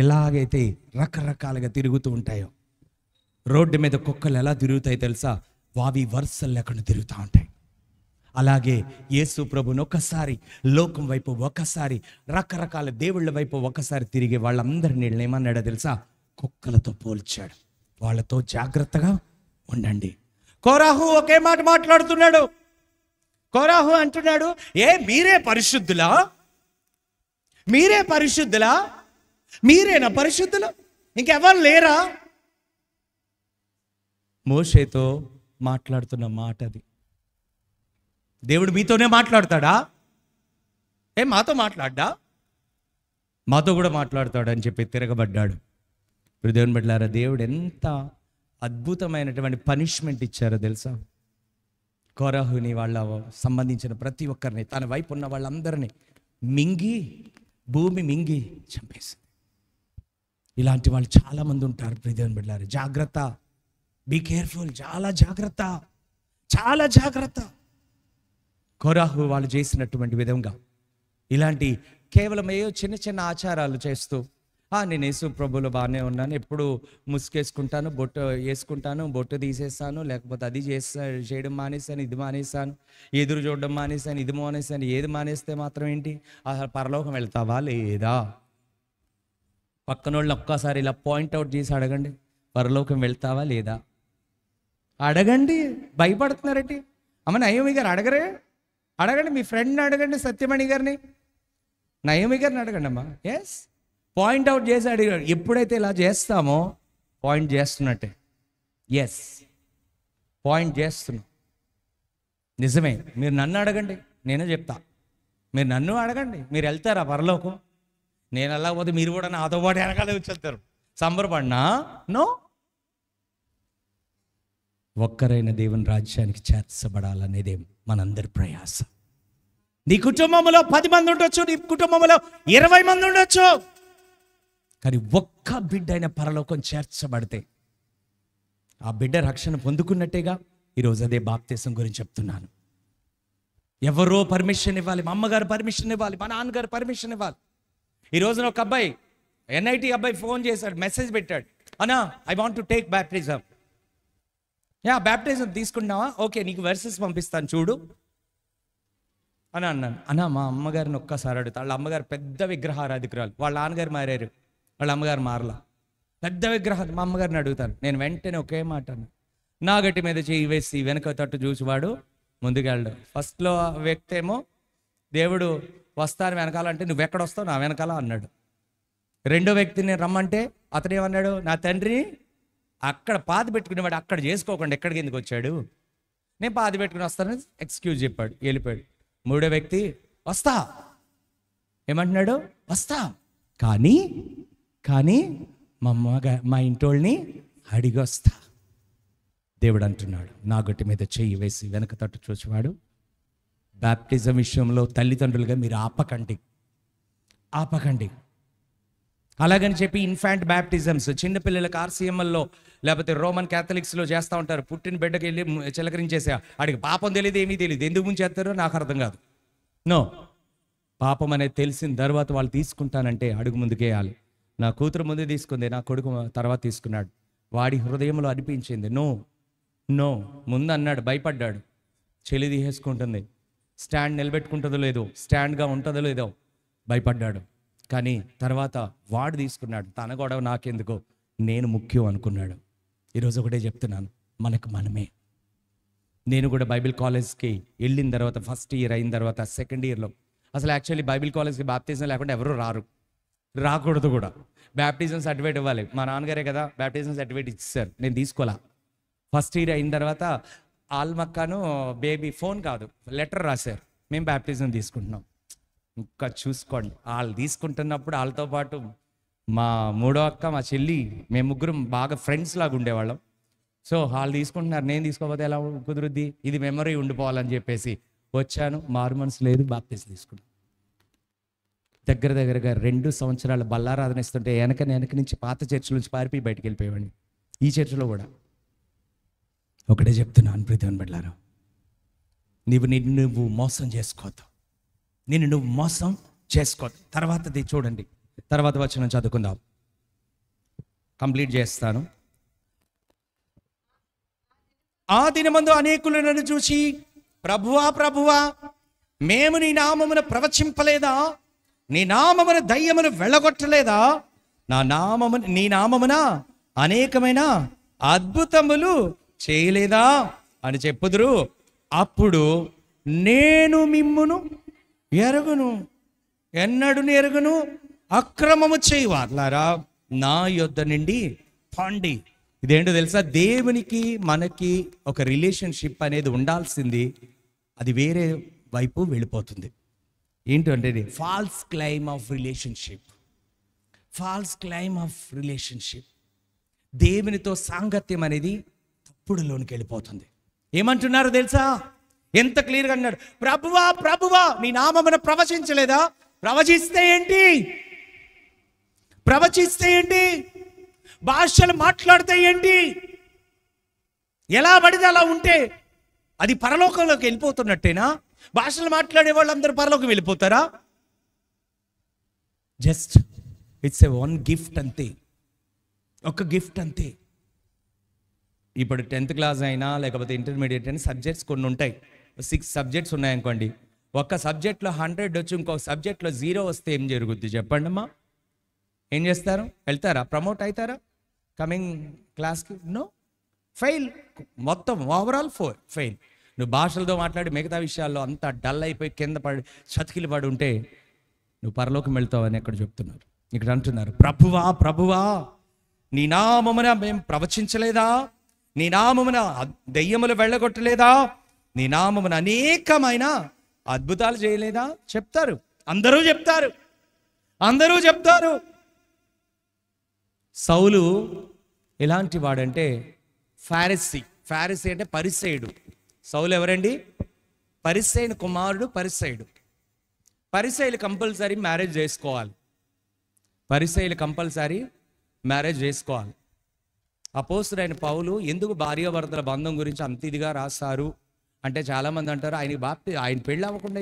ఎలాగైతే రకరకాలుగా తిరుగుతూ ఉంటాయో, రోడ్డు మీద కుక్కలు ఎలా తిరుగుతాయి తెలుసా? వావి వరుసలు లేకుండా తిరుగుతూ ఉంటాయి. అలాగే యేసు ప్రభుని ఒకసారి లోకం వైపు, ఒకసారి రకరకాల దేవుళ్ళ వైపు ఒకసారి తిరిగి వాళ్ళందరినీ ఏమన్నాడో తెలుసా? కుక్కలతో పోల్చాడు. వాళ్ళతో జాగ్రత్తగా ఉండండి. కోరాహు ఒకే మాట మాట్లాడుతున్నాడు. కోరాహు అంటున్నాడు, మీరే పరిశుద్ధులా? మీరేనా పరిశుద్ధులు? ఇంకెవరు లేరా? మోషేతో మాట్లాడుతున్న మాట అది. దేవుడు మీతోనే మాట్లాడతాడా? మాతో మాట్లాడ్డా? మాతో కూడా మాట్లాడతాడు అని చెప్పి తిరగబడ్డాడు. దేవుని బిడ్డలారా, దేవుడు ఎంత అద్భుతమైనటువంటి పనిష్మెంట్ ఇచ్చారో తెలుసా? కోరాహుని వాళ్ళ సంబంధించిన ప్రతి ఒక్కరిని, తన వైపు ఉన్న వాళ్ళందరినీ భూమి మింగి చంపేసి. ఇలాంటి వాళ్ళు చాలామంది ఉంటారు. దేవుని బిడ్డలారా, జాగ్రత్త, బీ కేర్ఫుల్. చాలా జాగ్రత్త. కోరాహు వాళ్ళు చేసినటువంటి విధంగా ఇలాంటి కేవలం చిన్న చిన్న ఆచారాలు చేస్తూ, నేను యేసు ప్రభువులో బాగానే ఉన్నాను, ఎప్పుడు ముసుకేసుకుంటాను, బొట్టు వేసుకుంటాను, బొట్టు తీసేస్తాను, లేకపోతే అది చేయడం మానేశాను, ఇది మానేశాను, ఎదురు చూడడం మానేశాను, ఇది మానేశాను. ఏది మానేస్తే మాత్రం ఏంటి? అసలు పరలోకం వెళ్తావా లేదా? పక్కనోళ్ళని ఒక్కసారి ఇలా పాయింట్అవుట్ చేసి అడగండి, పరలోకం వెళ్తావా లేదా? అడగండి. భయపడుతున్నారండి. అమ్మ నయోమి గారు అడగండి. మీ ఫ్రెండ్ని అడగండి, సత్యమణి గారిని, నయోమి గారిని అడగండి అమ్మా. ఎస్, పాయింట్అవుట్ చేసి అడిగాడు. ఎప్పుడైతే ఇలా చేస్తామో పాయింట్ చేస్తున్నట్టే. ఎస్, పాయింట్ చేస్తున్నాం. నిజమే. మీరు నన్ను అడగండి, నేనే చెప్తా. మీరు నన్ను అడగండి, మీరు వెళ్తారా పరలోకం? నేను వెళ్ళకపోతే మీరు కూడా నాతో పాటు వెనకాలే వచ్చేస్తారు. సంబరపడినా నో. ఒక్కరైన దేవుని రాజ్యానికి చేర్చబడాలనేదే మనందరి ప్రయాసం. నీ కుటుంబంలో 10 మంది ఉండొచ్చు, నీ కుటుంబంలో 20 మంది ఉండొచ్చు, కానీ ఒక్క బిడ్డ అయిన పరలోకం చేర్చబడితే ఆ బిడ్డ రక్షణ పొందుకున్నట్టేగా. ఈరోజు అదే బాప్తిసం గురించి చెప్తున్నాను. ఎవరో పర్మిషన్ ఇవ్వాలి, మా అమ్మగారు పర్మిషన్ ఇవ్వాలి, మా నాన్నగారు పర్మిషన్ ఇవ్వాలి. ఈ రోజున ఒక అబ్బాయి, ఎన్ఐటి అబ్బాయి ఫోన్ చేశాడు, మెసేజ్ పెట్టాడు, అన్నా I want to take baptism. Baptism తీసుకున్నావా? ఓకే, నీకు వర్సెస్ పంపిస్తాను చూడు అని అన్నాను. అన్నా మా అమ్మగారిని ఒక్కసారి అడుగుతా. వాళ్ళ అమ్మగారు పెద్ద విగ్రహారాధికురాలు, వాళ్ళ నాన్నగారు మారారు, వాళ్ళ అమ్మగారు మారలా, పెద్ద విగ్రహం. మా అమ్మగారిని అడుగుతాను. నేను వెంటనే ఒకే మాట అన్నా, నా గట్టి మీద చేయి వేసి వెనక తట్టు చూసివాడు ముందుకెళ్ళడు. ఫస్ట్లో వ్యక్తి ఏమో దేవుడు వస్తాను వెనకాలంటే నువ్వెక్కడ వస్తావు నా వెనకాల అన్నాడు. రెండో వ్యక్తిని రమ్మంటే అతను ఏమన్నాడు, నా తండ్రిని అక్కడ పాతి పెట్టుకునేవాడు అక్కడ చేసుకోకుండా ఎక్కడికి ఎందుకు వచ్చాడు, నేను పాతి పెట్టుకుని వస్తానని ఎక్స్క్యూజ్ చెప్పాడు, వెళ్ళిపోయాడు. మూడో వ్యక్తి వస్తా ఏమంటున్నాడు, వస్తా కానీ మా ఇంటోళ్ళని అడిగి వస్తా. దేవుడు అంటున్నాడు, నా గట్టి మీద చెయ్యి వేసి వెనక తట్టు చూసేవాడు. బ్యాప్టిజం విషయంలో తల్లిదండ్రులుగా మీరు ఆపకండి. అలాగని చెప్పి ఇన్ఫాంట్ బ్యాప్టిజమ్స్ చిన్నపిల్లలకు ఆర్సీఎంఎల్లో లేకపోతే రోమన్ క్యాథలిక్స్లో చేస్తూ ఉంటారు. పుట్టిన బిడ్డకి వెళ్ళి చిలకరించేసా, ఆడికి పాపం తెలియదు, ఏమీ తెలియదు, ఎందుకు ముంచేస్తారో నాకు అర్థం కాదు. నో, పాపం అనేది తెలిసిన తర్వాత వాళ్ళు తీసుకుంటానంటే అడుగు ముందుకేయాలి. నా కూతురు ముందు తీసుకుంది, నా కొడుకు తర్వాత తీసుకున్నాడు. వాడి హృదయంలో అనిపించింది నో ముందు అన్నాడు, భయపడ్డాడు. చెలి తీసేసుకుంటుంది, స్టాండ్ నిలబెట్టుకుంటుందో లేదో, స్టాండ్గా ఉంటుందో లేదో భయపడ్డాడు. కానీ తర్వాత వాడు తీసుకున్నాడు, తన గొడవ నాకెందుకో, నేను ముఖ్యం అనుకున్నాడు. ఈరోజు ఒకటే చెప్తున్నాను, మనమే. నేను కూడా బైబిల్ కాలేజ్కి వెళ్ళిన తర్వాత ఫస్ట్ ఇయర్ అయిన తర్వాత సెకండ్ ఇయర్లో అసలు యాక్చువల్లీ బైబిల్ కాలేజ్కి బాప్టిజం లేకుండా ఎవరు రాకూడదు కూడా. బ్యాప్టిజం సర్టిఫికేట్ ఇవ్వాలి, మా నాన్నగారే కదా బ్యాప్టిజం సర్టిఫికేట్ ఇచ్చారు, నేను తీసుకోవాలా. ఫస్ట్ ఇయర్ అయిన తర్వాత ఆల్మక్కాను బేబీ ఫోన్ కాదు లెటర్ రాశారు, మేము బ్యాప్టిజం తీసుకుంటున్నాం. ఇంకా చూసుకోండి, వాళ్ళు తీసుకుంటున్నప్పుడు వాళ్ళతో పాటు మా మూడో అక్క, మా చెల్లి, మేము ముగ్గురం బాగా ఫ్రెండ్స్ లాగా ఉండేవాళ్ళం. సో వాళ్ళు తీసుకుంటున్నారు, నేను తీసుకోకపోతే ఎలా కుదురుద్ది, ఇది మెమరీ ఉండిపోవాలని చెప్పేసి వచ్చాను. మారు మనసు లేదు, బాప్టిజం తీసుకున్నాను. దగ్గరగా 2 సంవత్సరాలు బల్లారాధన ఇస్తుంటే వెనక నుంచి పాత చర్చల నుంచి పారిపోయి బయటికి వెళ్ళిపోయేవాడిని. ఈ చర్చలో కూడా ఒకటే చెప్తున్నాను, ప్రీతిని బిడ్డలారా, నువ్వు మోసం చేసుకోవద్దు, నువ్వు మోసం చేసుకోవద్దు. తర్వాతది చూడండి, తర్వాత వచనం చదువుకుందాం, కంప్లీట్ చేస్తాను. ఆ దినమందు అనేకులు నన్ను చూసి, ప్రభువా మేము నీ నామమున ప్రవచింపలేదా, నీ నామమున దయ్యమును వెళ్ళగొట్టలేదా, నీ నామమున అనేకమైన అద్భుతములు చేయలేదా అని చెప్పుదురు. అప్పుడు నేను మిమ్మును ఎన్నడూ అక్రమము చేయవార్లారా నా యొద్ద నుండి పండి. ఇదేంటో తెలుసా, దేవునికి మనకి ఒక రిలేషన్షిప్ అనేది ఉండాల్సింది, అది వేరే వైపు వెళ్ళిపోతుంది. ఏంటంటే ఫాల్స్ క్లైమ్ ఆఫ్ రిలేషన్షిప్. దేవునితో సాంగత్యం అనేది తప్పుడులోనికి వెళ్ళిపోతుంది. ఏమంటున్నారు తెలుసా, ఎంత క్లియర్గా అన్నాడు, ప్రభువా నీ నామమున ప్రవచించలేదా, ప్రవచిస్తే ఏంటి, భాషలు మాట్లాడితే ఏంటి, ఎలా పడితే అలా ఉంటే అది పరలోకంలోకి వెళ్ళిపోతున్నట్టేనా? భాషలు మాట్లాడే వాళ్ళందరూ పరలోకం వెళ్ళిపోతారా? జస్ట్ ఇట్స్ వన్ గిఫ్ట్ అంతే, ఒక గిఫ్ట్ అంతే. ఇప్పుడు 10th క్లాస్ అయినా లేకపోతే ఇంటర్మీడియట్ అయినా సబ్జెక్ట్స్ కొన్ని ఉంటాయి, 6 సబ్జెక్ట్స్ ఉన్నాయనుకోండి. ఒక్క సబ్జెక్ట్లో 100 వచ్చి ఇంకొక సబ్జెక్ట్లో 0 వస్తే ఏం జరుగుద్ది చెప్పండి అమ్మా? ఏం చేస్తారు? వెళ్తారా? ప్రమోట్ అవుతారా కమింగ్ క్లాస్కి? No, fail. మొత్తం ఓవరాల్ ఫెయిల్. నువ్వు భాషలతో మాట్లాడి మిగతా విషయాల్లో అంతా డల్ అయిపోయి కింద పడి చతికిలు పడి ఉంటే నువ్వు పరలోకం వెళ్తావని ఎక్కడ చెప్తున్నారు. ఇక్కడ అంటున్నారు, ప్రభువా నీ నామమున మేము ప్రవచించలేదా, నీ నామమున దెయ్యములు వెళ్ళగొట్టలేదా, నీ నామమున అనేకమైన అద్భుతాలు చేయలేదా? చెప్తారు, అందరూ చెప్తారు. సౌలు ఎలాంటి వాడంటే ఫారిసీ అంటే పరిసయుడు. సౌలు ఎవరండి? పరిసయుని కుమారుడు. పరిసయులు కంపల్సరీ మ్యారేజ్ చేసుకోవాలి. అపోస్తలుడైన పౌలు ఎందుకు భార్యాభర్తల బంధం గురించి అంత ఇదిగా రాశారు అంటే చాలామంది అంటారు ఆయన పెళ్ళి అవ్వకుండా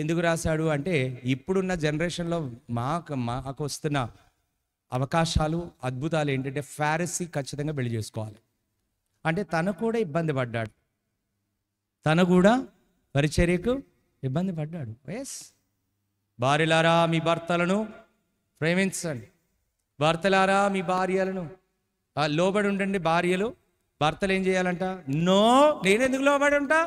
ఎందుకు రాశాడు అంటే ఇప్పుడున్న జనరేషన్లో మాకు వస్తున్న అవకాశాలు అద్భుతాలు ఏంటంటే ఫారిసీ ఖచ్చితంగా పెళ్లి చేసుకోవాలి అంటే తను కూడా ఇబ్బంది పడ్డాడు, తను కూడా పరిచర్యకు ఇబ్బంది పడ్డాడు. ఎస్, భార్యలారా మీ భర్తలను ప్రేమించండి, భర్తలారా మీ భార్యలను లోబడి ఉండండి. భార్యలు భర్తలు ఏం చేయాలంట? నో, నేనెందుకు లోబడి ఉంటా?